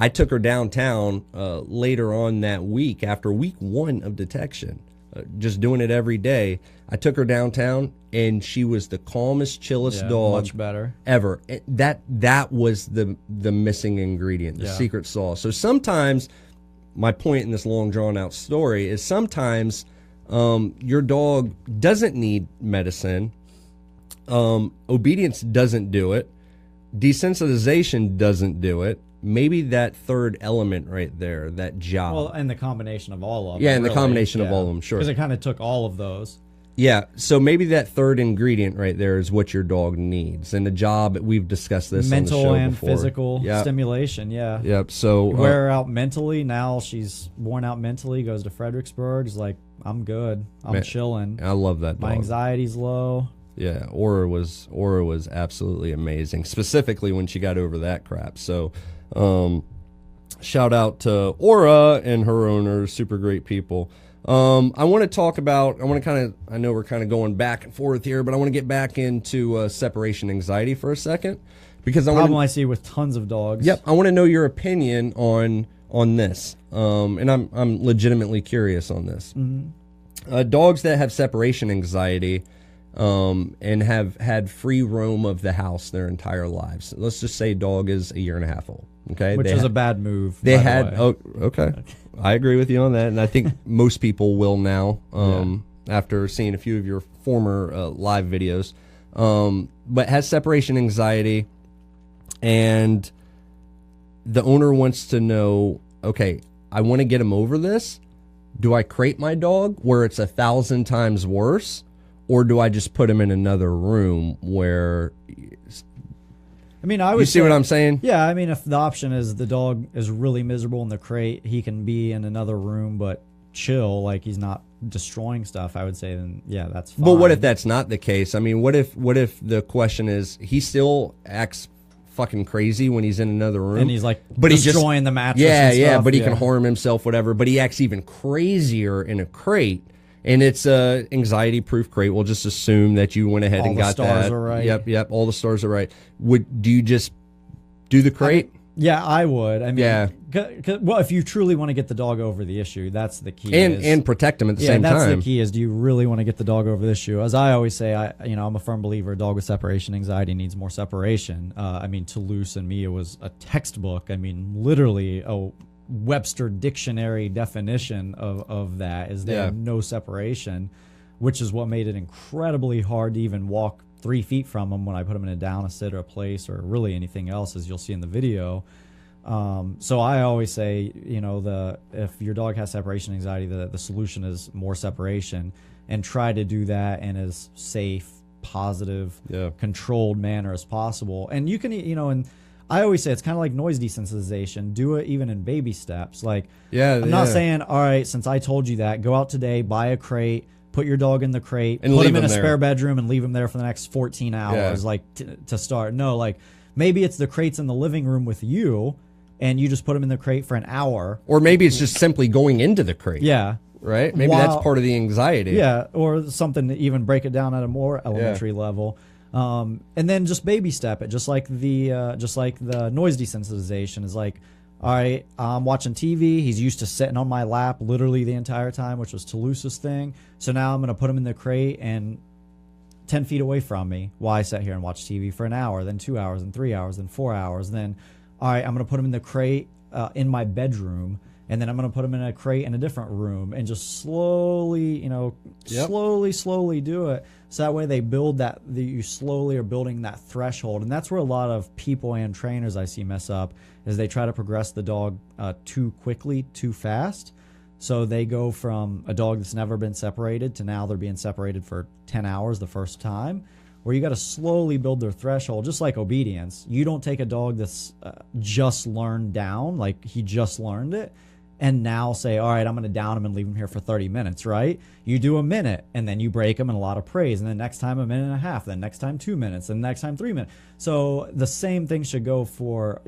Speaker 2: I took her downtown later on that week after week 1 of detection, just doing it every day. I took her downtown, and she was the calmest, chillest dog,
Speaker 3: much better
Speaker 2: ever. That was the missing ingredient, the secret sauce. So sometimes, my point in this long drawn out story is sometimes your dog doesn't need medicine. Obedience doesn't do it. Desensitization doesn't do it. Maybe that third element right there, that job.
Speaker 3: Well, and the combination of all of them.
Speaker 2: Yeah, and the combination of all of them, sure.
Speaker 3: Because it kind of took all of those.
Speaker 2: Yeah, so maybe that third ingredient right there is what your dog needs. And the job, we've discussed this on the show before.
Speaker 3: Mental and physical stimulation, yeah.
Speaker 2: Yep, so...
Speaker 3: wear her out mentally. Now she's worn out mentally, goes to Fredericksburg. She's like, I'm good. I'm chilling.
Speaker 2: I love that dog.
Speaker 3: My anxiety's low.
Speaker 2: Yeah, Aura was absolutely amazing, specifically when she got over that crap. So, shout out to Aura and her owners, super great people. I want to talk about, I know we're kind of going back and forth here, but I want to get back into separation anxiety for a second. because
Speaker 3: problem I see with tons of dogs.
Speaker 2: Yep, I want to know your opinion on this, and I'm legitimately curious on this. Dogs that have separation anxiety and have had free roam of the house their entire lives. Let's just say dog is a year and a half old. Okay,
Speaker 3: which is a bad move.
Speaker 2: They had. Oh, okay. I agree with you on that, and I think most people will now after seeing a few of your former live videos. But has separation anxiety, and the owner wants to know, okay, I want to get him over this. Do I crate my dog where it's 1,000 times worse, or do I just put him in another room where?
Speaker 3: I mean, I would.
Speaker 2: You see what I'm saying?
Speaker 3: Yeah, I mean, if the option is the dog is really miserable in the crate, he can be in another room but chill, like he's not destroying stuff. I would say, then yeah, that's fine.
Speaker 2: But what if that's not the case? I mean, what if the question is he still acts fucking crazy when he's in another room,
Speaker 3: and he's like, but destroying the mattress?
Speaker 2: Yeah,
Speaker 3: and stuff.
Speaker 2: yeah, but he can harm himself, whatever. But he acts even crazier in a crate. And it's a anxiety-proof crate. We'll just assume that you went ahead and got that. All the stars
Speaker 3: are right.
Speaker 2: Yep. All the stars are right. Do you just do the crate?
Speaker 3: Yeah, I would. I mean,
Speaker 2: yeah.
Speaker 3: Well, if you truly want to get the dog over the issue, that's the key.
Speaker 2: And protect him at the same time.
Speaker 3: Yeah, that's the key. Is do you really want to get the dog over the issue? As I always say, I'm a firm believer. A dog with separation anxiety needs more separation. I mean, Toulouse and me, it was a textbook. I mean, literally a Webster dictionary definition of that is there no separation, which is what made it incredibly hard to even walk 3 feet from them when I put them in a down, a sit, or a place, or really anything else, as you'll see in the video. So I always say, if your dog has separation anxiety, the solution is more separation, and try to do that in as safe, positive, controlled manner as possible. And you can, and I always say it's kind of like noise desensitization. Do it even in baby steps. Like, I'm not saying, all right, since I told you that, go out today, buy a crate, put your dog in the crate, and put him in a spare bedroom and leave him there for the next 14 hours, to start. No, like maybe it's the crates in the living room with you, and you just put him in the crate for an hour.
Speaker 2: Or maybe it's just simply going into the crate.
Speaker 3: Yeah.
Speaker 2: Right? Maybe that's part of the anxiety.
Speaker 3: Yeah, or something to even break it down at a more elementary level. And then just baby step it, just like the noise desensitization is like, all right, I'm watching TV. He's used to sitting on my lap literally the entire time, which was Toulouse's thing. So now I'm going to put him in the crate and 10 feet away from me while I sit here and watch TV for an hour, then 2 hours, then 3 hours, then 4 hours. Then, all right, I'm going to put him in the crate in my bedroom, and then I'm going to put him in a crate in a different room, and just slowly, slowly do it. So that way they build that, you slowly are building that threshold. And that's where a lot of people and trainers I see mess up, is they try to progress the dog too quickly, too fast. So they go from a dog that's never been separated to now they're being separated for 10 hours the first time, where you got to slowly build their threshold, just like obedience. You don't take a dog that's just learned down, like he just learned it, and now say, all right, I'm going to down him and leave him here for 30 minutes, right? You do a minute, and then you break him, and a lot of praise. And then next time, a minute and a half. Then next time, 2 minutes. And next time, 3 minutes. So the same thing should go for,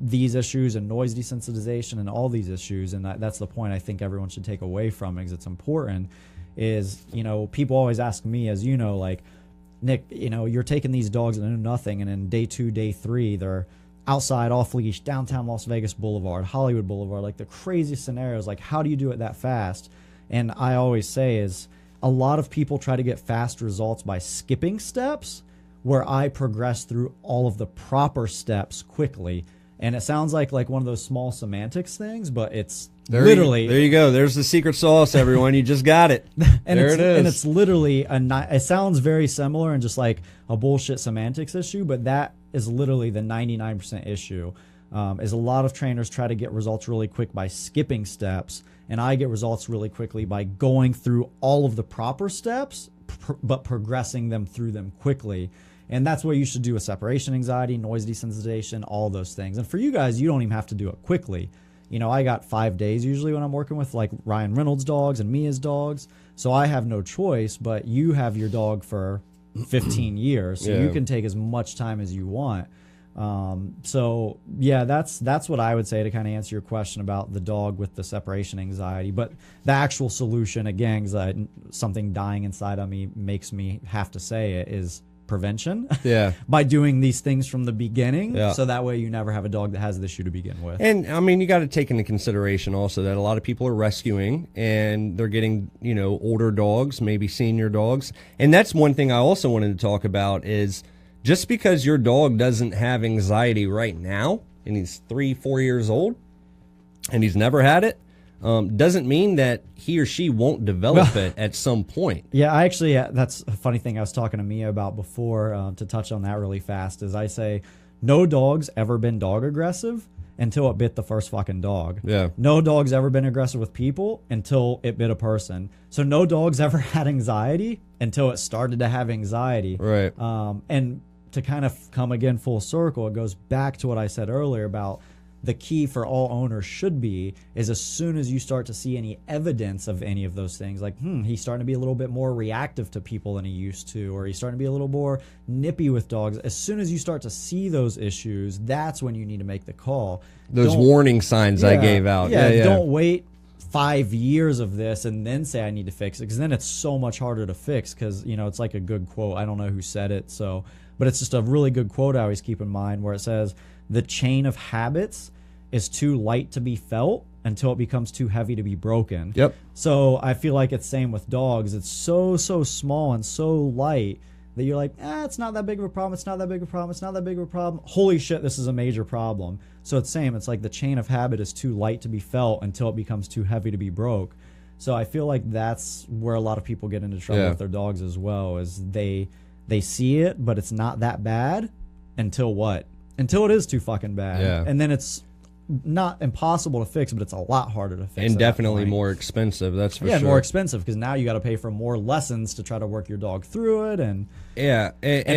Speaker 3: these issues and noise desensitization and all these issues. And that's the point I think everyone should take away from it, because it's important, is, people always ask me, as you know, like, Nick, you're taking these dogs and know nothing, and in day 2, day 3, they're outside, off leash, downtown Las Vegas Boulevard, Hollywood Boulevard, like the craziest scenarios. Like, how do you do it that fast? And I always say is a lot of people try to get fast results by skipping steps, where I progress through all of the proper steps quickly. And it sounds like one of those small semantics things, but it's literally...
Speaker 2: There you go. There's the secret sauce, everyone. You just got it.
Speaker 3: And
Speaker 2: there it is.
Speaker 3: And it's literally, it sounds very similar and just like a bullshit semantics issue, but that is literally the 99% issue. Is a lot of trainers try to get results really quick by skipping steps, and I get results really quickly by going through all of the proper steps, but progressing them through them quickly. And that's what you should do with separation anxiety, noise desensitization, all those things. And for you guys, you don't even have to do it quickly. I got 5 days usually when I'm working with like Ryan Reynolds' dogs and Mia's dogs. So I have no choice, but you have your dog for 15 years. So you can take as much time as you want. So yeah, that's what I would say to kind of answer your question about the dog with the separation anxiety. But the actual solution, again, something dying inside of me makes me have to say it, is prevention.
Speaker 2: Yeah.
Speaker 3: By doing these things from the beginning.
Speaker 2: Yeah.
Speaker 3: So that way you never have a dog that has the issue to begin with.
Speaker 2: And I mean, you got to take into consideration also that a lot of people are rescuing and they're getting, older dogs, maybe senior dogs. And that's one thing I also wanted to talk about is just because your dog doesn't have anxiety right now and he's 3-4 years old and he's never had it, doesn't mean that he or she won't develop it at some point.
Speaker 3: Yeah, that's a funny thing I was talking to Mia about before, to touch on that really fast, is I say no dog's ever been dog aggressive until it bit the first fucking dog.
Speaker 2: Yeah.
Speaker 3: No dog's ever been aggressive with people until it bit a person. So no dog's ever had anxiety until it started to have anxiety.
Speaker 2: Right.
Speaker 3: And to kind of come again full circle, it goes back to what I said earlier about the key for all owners should be is as soon as you start to see any evidence of any of those things, like, he's starting to be a little bit more reactive to people than he used to, or he's starting to be a little more nippy with dogs. As soon as you start to see those issues, that's when you need to make the call.
Speaker 2: Those warning signs I gave out.
Speaker 3: Yeah, don't wait 5 years of this and then say I need to fix it, because then it's so much harder to fix, because, it's like a good quote. I don't know who said it, but it's just a really good quote I always keep in mind, where it says, the chain of habits is too light to be felt until it becomes too heavy to be broken.
Speaker 2: Yep.
Speaker 3: So I feel like it's same with dogs. It's so small and so light that you're like, it's not that big of a problem. It's not that big of a problem. It's not that big of a problem. Holy shit, this is a major problem. So it's same. It's like the chain of habit is too light to be felt until it becomes too heavy to be broke. So I feel like that's where a lot of people get into trouble with their dogs as well, is they see it, but it's not that bad until what? Until it is too fucking bad.
Speaker 2: Yeah.
Speaker 3: And then it's not impossible to fix, but it's a lot harder to fix.
Speaker 2: And definitely more expensive, that's for sure.
Speaker 3: Yeah, more expensive, because now you got to pay for more lessons to try to work your dog through it, and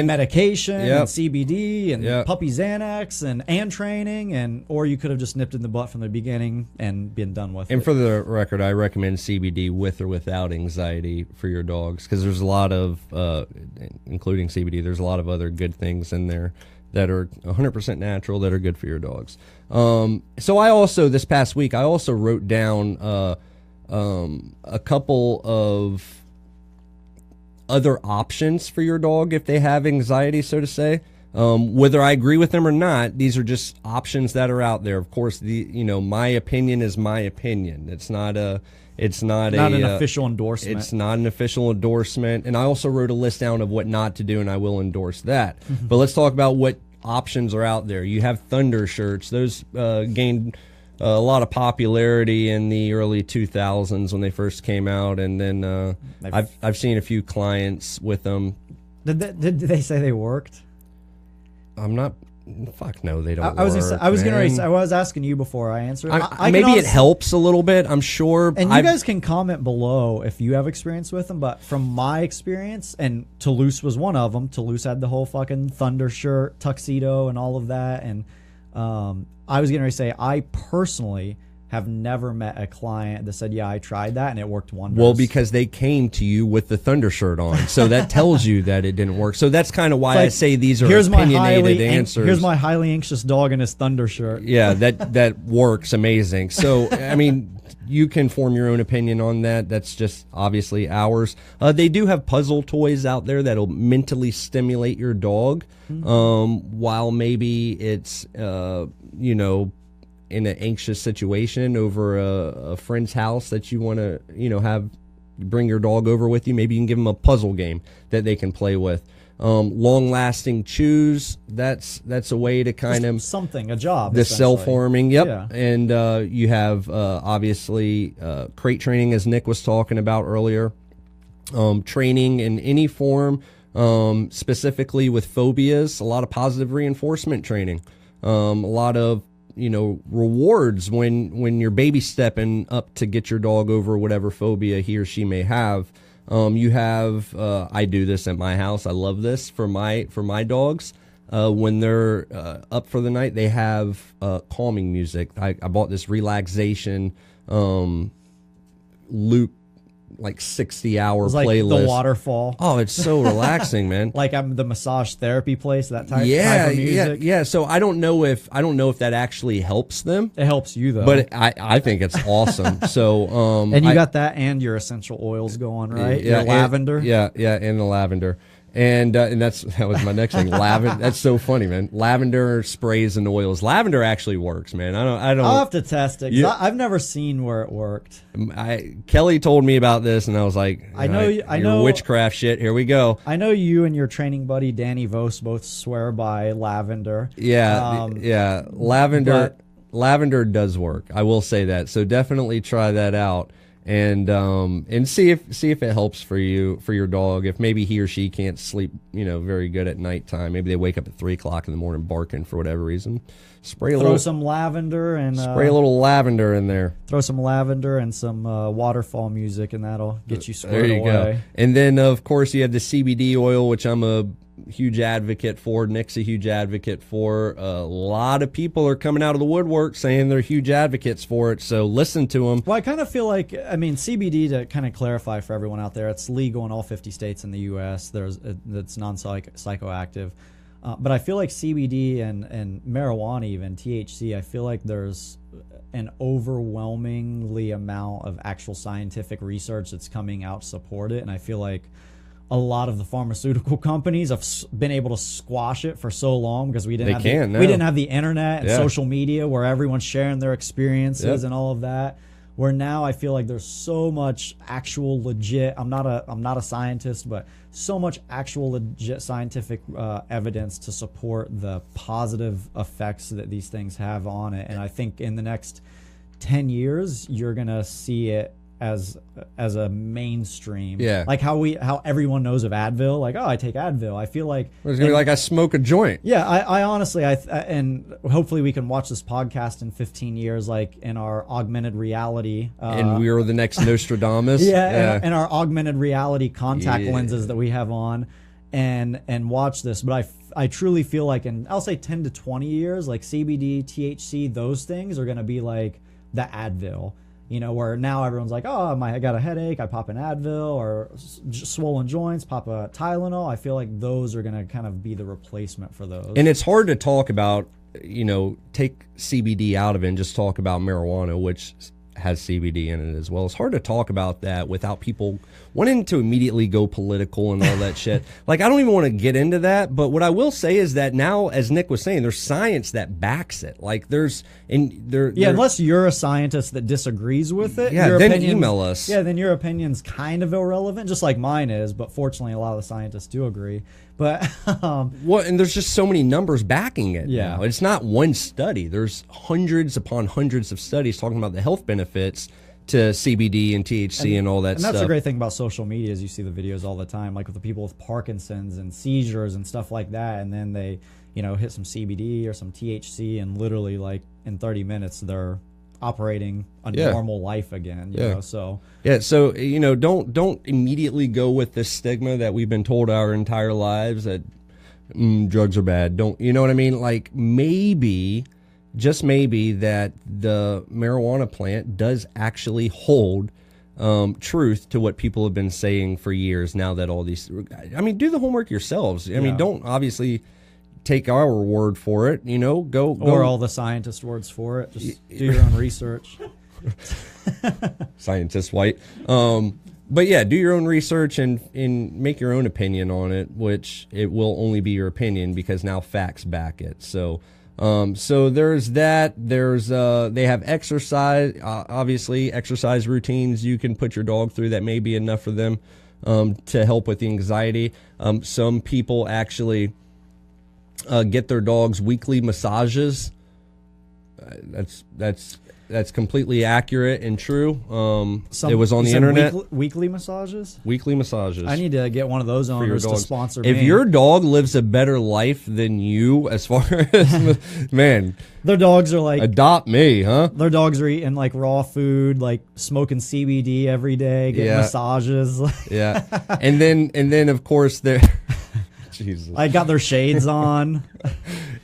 Speaker 3: medication, and CBD, and puppy Xanax, and training, or you could have just nipped in the butt from the beginning and been done with it.
Speaker 2: And for the record, I recommend CBD with or without anxiety for your dogs, because there's a lot of, including CBD, there's a lot of other good things in there that are 100% natural that are good for your dogs. So I also, this past week, I also wrote down a couple of other options for your dog if they have anxiety, so to say. Whether I agree with them or not, these are just options that are out there. Of course, my opinion is my opinion. It's not an
Speaker 3: official endorsement.
Speaker 2: It's not an official endorsement. And I also wrote a list down of what not to do, and I will endorse that. But let's talk about what options are out there. You have Thunder shirts. Those gained a lot of popularity in the early 2000s when they first came out, and then I've seen a few clients with them.
Speaker 3: Did they say they worked?
Speaker 2: I'm not. Fuck no, they don't.
Speaker 3: I was asking you before I answered.
Speaker 2: Maybe it helps a little bit, I'm sure.
Speaker 3: And you guys can comment below if you have experience with them. But from my experience, and Toulouse was one of them. Toulouse had the whole fucking Thunder shirt, tuxedo, and all of that. And I was getting ready to say, I personally have never met a client that said, I tried that and it worked wonders.
Speaker 2: Well, because they came to you with the Thunder shirt on. So that tells you that it didn't work. So that's kind of why I say these are opinionated answers.
Speaker 3: Here's my highly anxious dog in his Thunder shirt.
Speaker 2: Yeah, that works amazing. So, I mean, you can form your own opinion on that. That's just obviously ours. They do have puzzle toys out there that'll mentally stimulate your dog, while maybe it's, in an anxious situation over a friend's house that you want to, bring your dog over with you. Maybe you can give them a puzzle game that they can play with. Long-lasting chews, that's a way to kind of...
Speaker 3: something, a job.
Speaker 2: The cell-forming, yep.
Speaker 3: Yeah.
Speaker 2: And you have, obviously, crate training, as Nick was talking about earlier. Training in any form, specifically with phobias, a lot of positive reinforcement training. A lot of rewards when you're baby stepping up to get your dog over whatever phobia he or she may have. You have, I do this at my house. I love this for my dogs. When they're up for the night, they have calming music. I bought this relaxation loop, like 60-hour playlist.
Speaker 3: Like the waterfall.
Speaker 2: Oh, it's so relaxing, man.
Speaker 3: Like I'm the massage therapy place, that type of music.
Speaker 2: Yeah. So I don't know if that actually helps them.
Speaker 3: It helps you though.
Speaker 2: But I think it's awesome. So
Speaker 3: and you got that and your essential oils going, right?
Speaker 2: Yeah,
Speaker 3: your lavender.
Speaker 2: And the lavender. And that was my next thing. Lavender. That's so funny, man. Lavender sprays and oils. Lavender actually works, man. I don't.
Speaker 3: I'll have to test it. I've never seen where it worked.
Speaker 2: Kelly told me about this, and I was like,
Speaker 3: I know
Speaker 2: witchcraft shit. Here we go.
Speaker 3: I know you and your training buddy Danny Vos both swear by lavender.
Speaker 2: Yeah. Lavender does work. I will say that. So definitely try that out. And see if it helps for your dog. If maybe he or she can't sleep, very good at nighttime. Maybe they wake up at 3 o'clock in the morning barking for whatever reason.
Speaker 3: Throw some lavender and
Speaker 2: spray a little lavender in there.
Speaker 3: Throw some lavender and some waterfall music, and that'll get you squared away.
Speaker 2: There you go. And then of course you have the CBD oil, which I'm a huge advocate for. Nick's a huge advocate for. A lot of people are coming out of the woodwork saying they're huge advocates for it, so listen to them.
Speaker 3: Well, I kind of feel like, CBD, to kind of clarify for everyone out there, it's legal in all 50 states in the U.S. It's non-psychoactive. But I feel like CBD and marijuana, even THC, I feel like there's an overwhelmingly amount of actual scientific research that's coming out to support it, and I feel like a lot of the pharmaceutical companies have been able to squash it for so long because we didn't have the internet and social media where everyone's sharing their experiences and all of that. Where now I feel like there's so much actual legit. I'm not a scientist, but so much actual legit scientific evidence to support the positive effects that these things have on it. And I think in the next 10 years, you're gonna see it as a mainstream, like how everyone knows of Advil, like, oh, I take Advil. I feel like
Speaker 2: it's gonna be like I smoke a joint.
Speaker 3: Yeah, I honestly, and hopefully we can watch this podcast in 15 years, like in our augmented reality,
Speaker 2: and we are the next Nostradamus.
Speaker 3: And our augmented reality contact lenses that we have on, and watch this. But I truly feel like I'll say 10 to 20 years, like CBD, THC, those things are gonna be like the Advil. Where now everyone's like, oh, I got a headache, I pop an Advil, or swollen joints, pop a Tylenol. I feel like those are going to kind of be the replacement for those.
Speaker 2: And it's hard to talk about, take CBD out of it and just talk about marijuana, which has CBD in it as well. It's hard to talk about that without people wanting to immediately go political and all that shit. Like, I don't even want to get into that, but what I will say is that now, as Nick was saying, there's science that backs it. Like,
Speaker 3: unless you're a scientist that disagrees with it,
Speaker 2: then email us.
Speaker 3: Yeah, then your opinion's kind of irrelevant, just like mine is, but fortunately a lot of the scientists do agree. But
Speaker 2: and there's just so many numbers backing it now. It's not one study. There's hundreds upon hundreds of studies talking about the health benefits to CBD and THC and all that stuff.
Speaker 3: And that's the great thing about social media is you see the videos all the time, like with the people with Parkinson's and seizures and stuff like that, and then they, hit some CBD or some THC, and literally like in 30 minutes they're operating a normal life again. So
Speaker 2: don't immediately go with this stigma that we've been told our entire lives that drugs are bad. Don't, you know what I mean? Like, maybe, just maybe, that the marijuana plant does actually hold truth to what people have been saying for years. Now that all these, do the homework yourselves. I mean, don't obviously take our word for it, go
Speaker 3: or all the scientist words for it. Just do your own research.
Speaker 2: Scientist white. But yeah, do your own research and make your own opinion on it, which it will only be your opinion because now facts back it. So there's that. There's they have exercise, obviously exercise routines you can put your dog through that may be enough for them to help with the anxiety. Some people actually get their dogs weekly massages. That's completely accurate and true. It was on the internet.
Speaker 3: Weekly massages?
Speaker 2: Weekly massages.
Speaker 3: I need to get one of those owners to sponsor me.
Speaker 2: If your dog lives a better life than you, as far as, man.
Speaker 3: Their dogs are like...
Speaker 2: Adopt me, huh?
Speaker 3: Their dogs are eating like raw food, like smoking CBD every day, getting massages.
Speaker 2: Yeah. And then of course they're... Jesus.
Speaker 3: I got their shades on.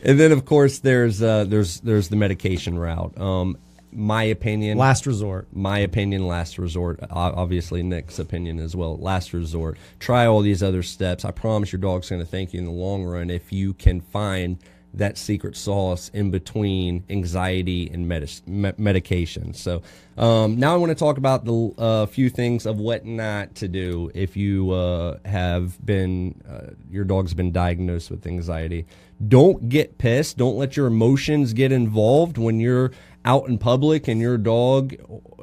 Speaker 2: And then of course there's the medication route. My opinion,
Speaker 3: last resort.
Speaker 2: My opinion, last resort. Obviously, Nick's opinion as well. Last resort. Try all these other steps. I promise your dog's going to thank you in the long run if you can find that secret sauce in between anxiety and medication. So now I want to talk about the few things of what not to do if you have been, your dog's been diagnosed with anxiety. Don't get pissed. Don't let your emotions get involved when you're out in public and your dog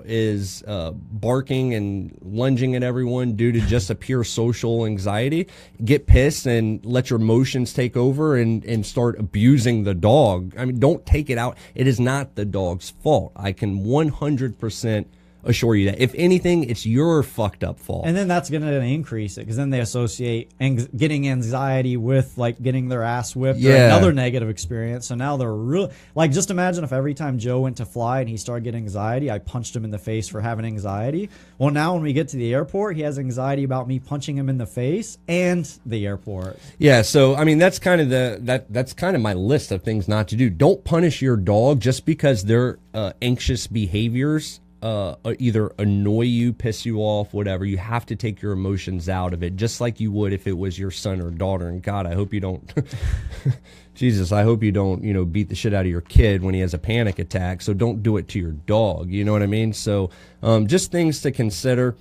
Speaker 2: is barking and lunging at everyone due to just a pure social anxiety. Get pissed and let your emotions take over and start abusing the dog. I mean, don't take it out. It is not the dog's fault. I can 100% assure you that. If anything, it's your fucked up fault.
Speaker 3: And then that's going to increase it, because then they associate getting anxiety with like getting their ass whipped or another negative experience. So now they're real. Like, just imagine if every time Joe went to fly and he started getting anxiety, I punched him in the face for having anxiety. Well, now when we get to the airport, he has anxiety about me punching him in the face and the airport.
Speaker 2: Yeah. So I mean, that's kind of that's kind of my list of things not to do. Don't punish your dog just because their anxious behaviors either annoy you, piss you off, whatever. You have to take your emotions out of it, just like you would if it was your son or daughter. And God, I hope you don't, Jesus, I hope you don't, beat the shit out of your kid when he has a panic attack. So don't do it to your dog. You know what I mean? So just things to consider.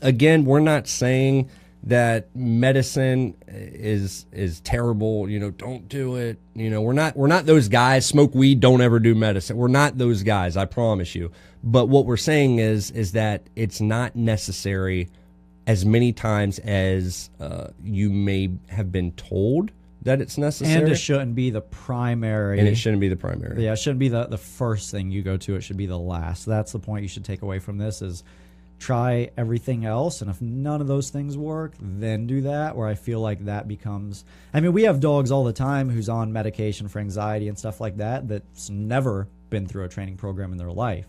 Speaker 2: Again, we're not saying that medicine is terrible. Don't do it. We're not those guys. Smoke weed, don't ever do medicine. We're not those guys, I promise you. But what we're saying is that it's not necessary as many times as you may have been told that it's necessary.
Speaker 3: And it shouldn't be the primary.
Speaker 2: And it shouldn't be the primary.
Speaker 3: Yeah, it shouldn't be the first thing you go to. It should be the last. That's the point you should take away from this is try everything else, and if none of those things work, then do that, where I feel like that becomes... I mean, we have dogs all the time who's on medication for anxiety and stuff like that that's never been through a training program in their life.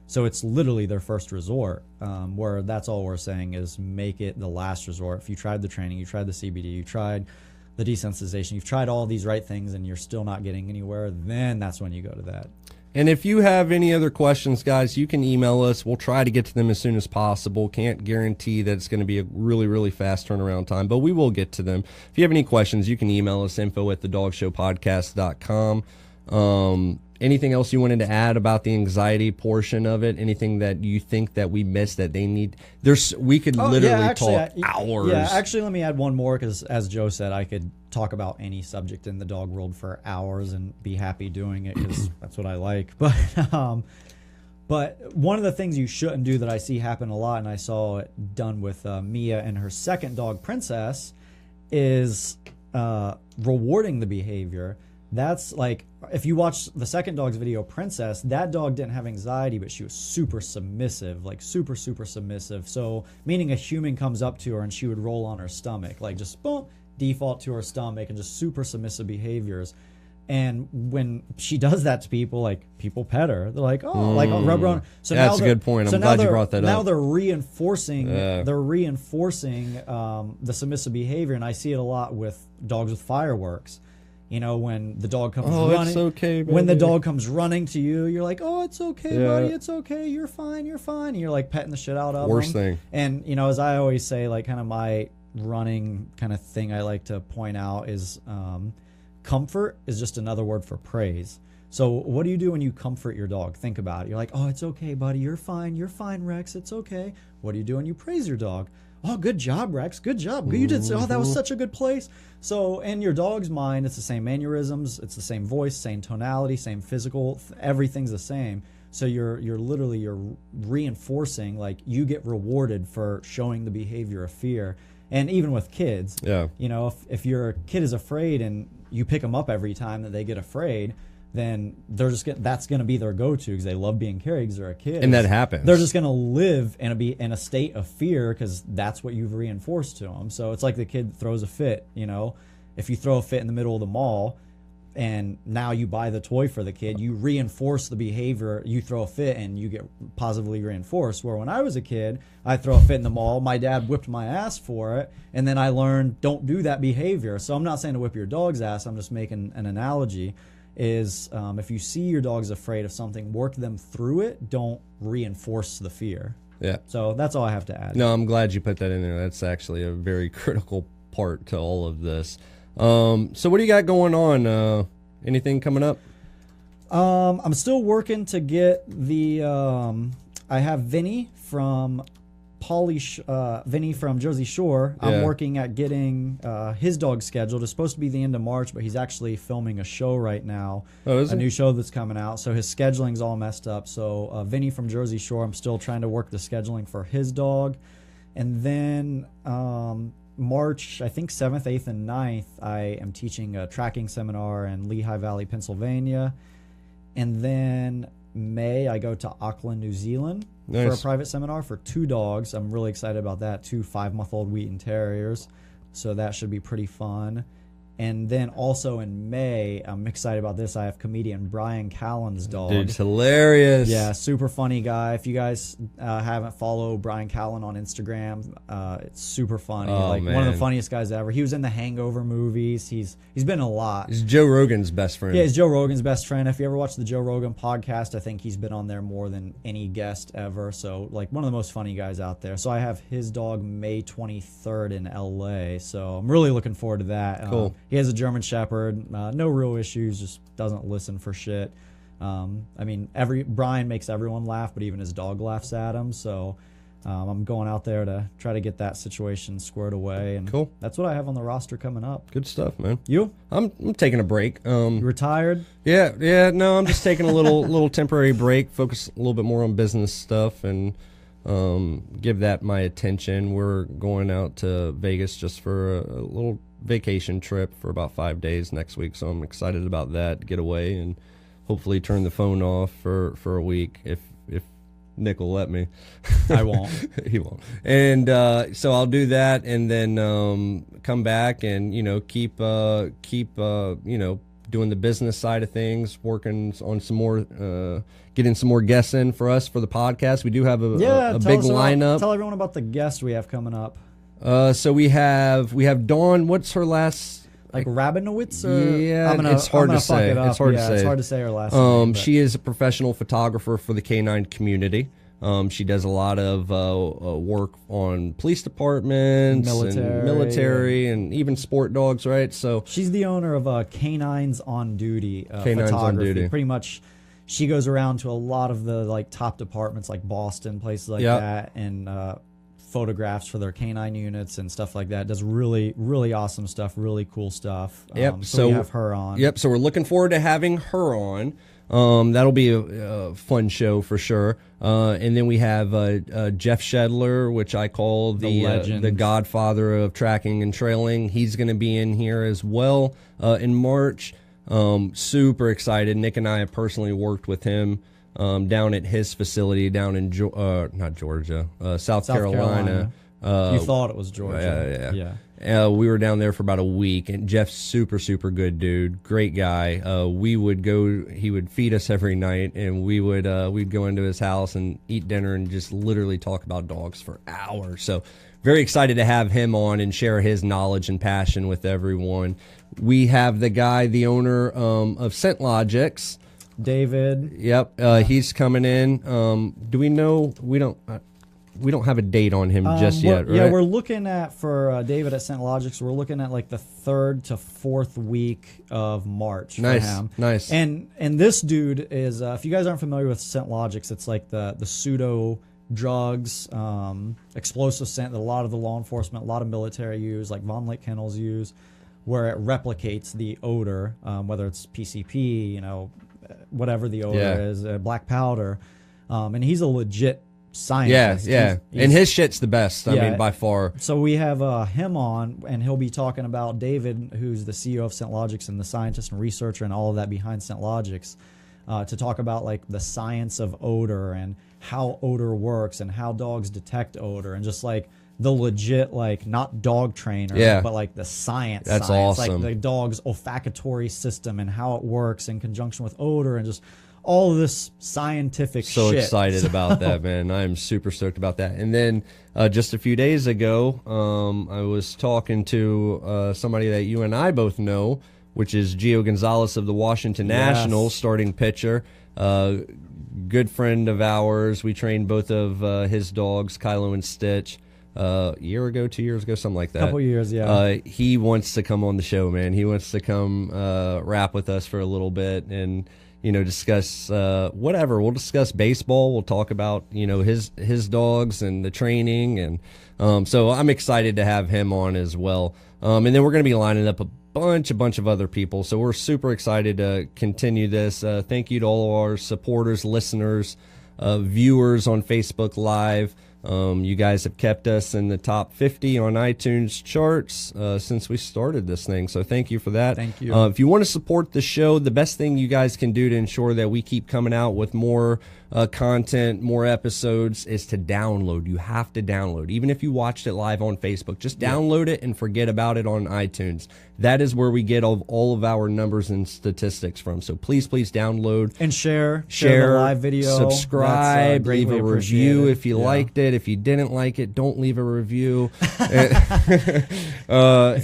Speaker 3: So it's literally their first resort, where that's all we're saying is make it the last resort. If you tried the training, you tried the CBD, you tried the desensitization, you've tried all these right things and you're still not getting anywhere, then that's when you go to that.
Speaker 2: And if you have any other questions, guys, you can email us. We'll try to get to them as soon as possible. Can't guarantee that it's going to be a really, really fast turnaround time, but we will get to them. If you have any questions, you can email us, info@thedogshowpodcast.com. Anything else you wanted to add about the anxiety portion of it? Anything that you think that we missed that they need? We could literally talk hours.
Speaker 3: Yeah, actually, let me add one more, because as Joe said, I could talk about any subject in the dog world for hours and be happy doing it, because that's what I like. But one of the things you shouldn't do that I see happen a lot, and I saw it done with Mia and her second dog, Princess, is rewarding the behavior. That's like, if you watch the second dog's video, Princess, that dog didn't have anxiety, but she was super submissive, like super, super submissive. So meaning a human comes up to her and she would roll on her stomach, like just boom, default to her stomach, and just super submissive behaviors. And when she does that to people, like people pet her, they're like, oh, like I'll rub her on. So
Speaker 2: that's a good point. I'm glad you brought that up.
Speaker 3: Now they're reinforcing, the submissive behavior, and I see it a lot with dogs with fireworks. When the dog comes running,
Speaker 2: it's okay, baby.
Speaker 3: When the dog comes running to you, you're like, oh, it's okay, buddy, it's okay, you're fine. And you're like petting the shit out of
Speaker 2: Worst
Speaker 3: them.
Speaker 2: thing.
Speaker 3: And as I always say, like kind of my running kind of thing I like to point out is comfort is just another word for praise. So what do you do when you comfort your dog? Think about it. You're like, oh, it's okay, buddy, you're fine, Rex, it's okay. What do you do when you praise your dog? Oh, good job, Rex. Good job. You did. Oh, that was such a good place. So in your dog's mind, it's the same mannerisms, it's the same voice, same tonality, same physical. Everything's the same. So you're reinforcing, like you get rewarded for showing the behavior of fear. And even with kids, if your kid is afraid and you pick them up every time that they get afraid, then they're just that's going to be their go-to, because they love being carried because they're a kid.
Speaker 2: And that happens.
Speaker 3: They're just going to live and be in a state of fear because that's what you've reinforced to them. So it's like the kid that throws a fit. If you throw a fit in the middle of the mall and now you buy the toy for the kid, you reinforce the behavior. You throw a fit and you get positively reinforced. Where when I was a kid, I throw a fit in the mall, my dad whipped my ass for it, and then I learned don't do that behavior. So I'm not saying to whip your dog's ass, I'm just making an analogy. Is if you see your dog's afraid of something, work them through it. Don't reinforce the fear.
Speaker 2: Yeah.
Speaker 3: So that's all I have to add.
Speaker 2: No, I'm glad you put that in there. That's actually a very critical part to all of this. So what do you got going on Anything coming up?
Speaker 3: I'm still working to get the. I have Vinny from Vinny from Jersey Shore. I'm working at getting his dog scheduled. It's supposed to be the end of March, but he's actually filming a show right now.
Speaker 2: Oh, is it?
Speaker 3: A new show that's coming out. So his scheduling's all messed up. So Vinny from Jersey Shore, I'm still trying to work the scheduling for his dog. And then March, I think 7th, 8th, and 9th, I am teaching a tracking seminar in Lehigh Valley, Pennsylvania. And then May, I go to Auckland, New Zealand for a private seminar for 2 dogs. I'm really excited about that. 2 5-month-old Wheaten Terriers. So that should be pretty fun. And then also in May, I'm excited about this. I have comedian Brian Callen's dog.
Speaker 2: Dude's hilarious.
Speaker 3: Yeah, super funny guy. If you guys haven't followed Brian Callen on Instagram, it's super funny. One of the funniest guys ever. He was in the Hangover movies. He's been in a lot.
Speaker 2: He's Joe Rogan's best friend.
Speaker 3: Yeah, he's Joe Rogan's best friend. If you ever watch the Joe Rogan podcast, I think he's been on there more than any guest ever. So, like, one of the most funny guys out there. So I have his dog May 23rd in LA. So I'm really looking forward to that.
Speaker 2: Cool.
Speaker 3: He has a German Shepherd, no real issues, just doesn't listen for shit. I mean, Brian makes everyone laugh, but even his dog laughs at him. So I'm going out there to try to get that situation squared away. And
Speaker 2: cool.
Speaker 3: That's what I have on the roster coming up.
Speaker 2: Good stuff, man.
Speaker 3: You?
Speaker 2: I'm taking a break.
Speaker 3: You retired?
Speaker 2: Yeah. No, I'm just taking a little temporary break, focus a little bit more on business stuff, and give that my attention. We're going out to Vegas just for a little vacation trip for about 5 days next week, so I'm excited about that. Get away and hopefully turn the phone off for a week if Nick will let me.
Speaker 3: I won't.
Speaker 2: He won't. And so I'll do that, and then come back and keep doing the business side of things, working on some more, getting some more guests in for us for the podcast. We do have a big lineup.
Speaker 3: Tell everyone about the guest we have coming up.
Speaker 2: So we have Dawn. What's her last?
Speaker 3: Like Rabinowitz?
Speaker 2: It's hard to say. It's hard to say.
Speaker 3: It's hard to say her last name.
Speaker 2: She is a professional photographer for the canine community. She does a lot of work on police departments, military, and even sport dogs, right? So
Speaker 3: she's the owner of Canines on Duty.
Speaker 2: Canines on Duty.
Speaker 3: Pretty much, she goes around to a lot of the top departments, like Boston, places like that, and photographs for their canine units and stuff like that. Does really, really awesome stuff, really cool stuff. So we have her on.
Speaker 2: Yep. So we're looking forward to having her on. That'll be a fun show for sure. And then we have Jeff Shedler, which I call the godfather of tracking and trailing. He's going to be in here as well in March. Super excited. Nick and I have personally worked with him down at his facility down in South Carolina.
Speaker 3: You thought it was Georgia.
Speaker 2: Yeah. We were down there for about a week, and Jeff's super, super good dude, great guy. He would feed us every night, and we'd go into his house and eat dinner and just literally talk about dogs for hours. So very excited to have him on and share his knowledge and passion with everyone. We have the owner of Scent Logics,
Speaker 3: David.
Speaker 2: Yep, he's coming in. Do we know? We don't have a date on him just yet, right?
Speaker 3: Yeah, we're looking at, for David at Scent Logics, we're looking at like the 3rd to 4th week of March for him.
Speaker 2: Nice.
Speaker 3: And this dude is, if you guys aren't familiar with Scent Logics, it's like the pseudo drugs, explosive scent that a lot of the law enforcement, a lot of military use, like Von Lake Kennels use, where it replicates the odor, whether it's PCP, whatever the odor is, black powder. And he's a legit scientist.
Speaker 2: Yeah. And his shit's the best, I mean, by far.
Speaker 3: So we have him on, and he'll be talking about David, who's the CEO of Scent Logics and the scientist and researcher and all of that behind Scent Logics, to talk about like the science of odor and how odor works and how dogs detect odor and just like the legit, like, not dog trainer, but like the science.
Speaker 2: That's awesome.
Speaker 3: Like the dog's olfactory system and how it works in conjunction with odor and just all of this scientific shit.
Speaker 2: So excited about that, man. I'm super stoked about that. And then just a few days ago, I was talking to somebody that you and I both know, which is Gio Gonzalez of the Washington Nationals, starting pitcher. Good friend of ours. We trained both of his dogs, Kylo and Stitch. year ago, 2 years ago, something like that.
Speaker 3: Couple years, yeah.
Speaker 2: He wants to come on the show, man. He wants to come rap with us for a little bit and discuss whatever. We'll discuss baseball. We'll talk about his dogs and the training, and so I'm excited to have him on as well. And then we're going to be lining up a bunch of other people. So we're super excited to continue this. Thank you to all our supporters, listeners, viewers on Facebook Live. You guys have kept us in the top 50 on iTunes charts since we started this thing. So thank you for that.
Speaker 3: Thank you.
Speaker 2: If you want to support the show, the best thing you guys can do to ensure that we keep coming out with more content, more episodes, is to download. You have to download. Even if you watched it live on Facebook, just download it and forget about it on iTunes. That is where we get all of our numbers and statistics from. So please
Speaker 3: download and share the live video,
Speaker 2: subscribe, leave a review if you liked it. If you didn't like it, don't leave a review. If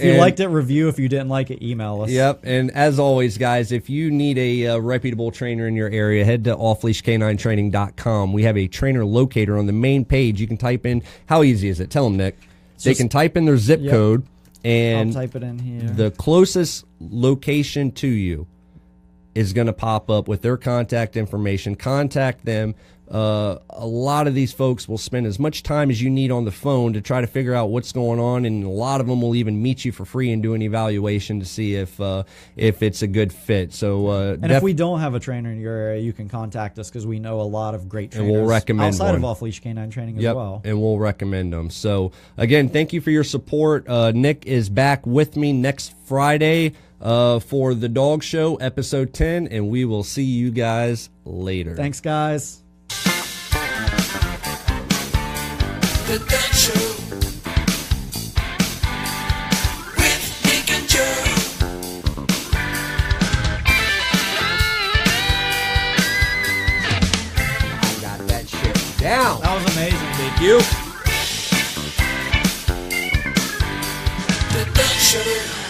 Speaker 3: you liked it, review. If you didn't like it, email us.
Speaker 2: Yep. And as always, guys, if you need a reputable trainer in your area, head to offleashcaninetraining.com. We have a trainer locator on the main page. You can type in, how easy is it? Tell them, Nick. They can type in their zip code. And
Speaker 3: I'll type it in here.
Speaker 2: The closest location to you is going to pop up with their contact information. Contact them. A lot of these folks will spend as much time as you need on the phone to try to figure out what's going on, and a lot of them will even meet you for free and do an evaluation to see if it's a good fit. So,
Speaker 3: and if we don't have a trainer in your area, you can contact us because we know a lot of great trainers
Speaker 2: and we'll recommend
Speaker 3: outside of off-leash canine training as well.
Speaker 2: And we'll recommend them. So, again, thank you for your support. Nick is back with me next Friday for the Dog Show, episode 10, and we will see you guys later.
Speaker 3: Thanks, guys.
Speaker 1: The Dog Show with Nick and Joe.
Speaker 2: I got that shit down.
Speaker 3: That was amazing.
Speaker 2: Thank you.
Speaker 1: The Dog Show.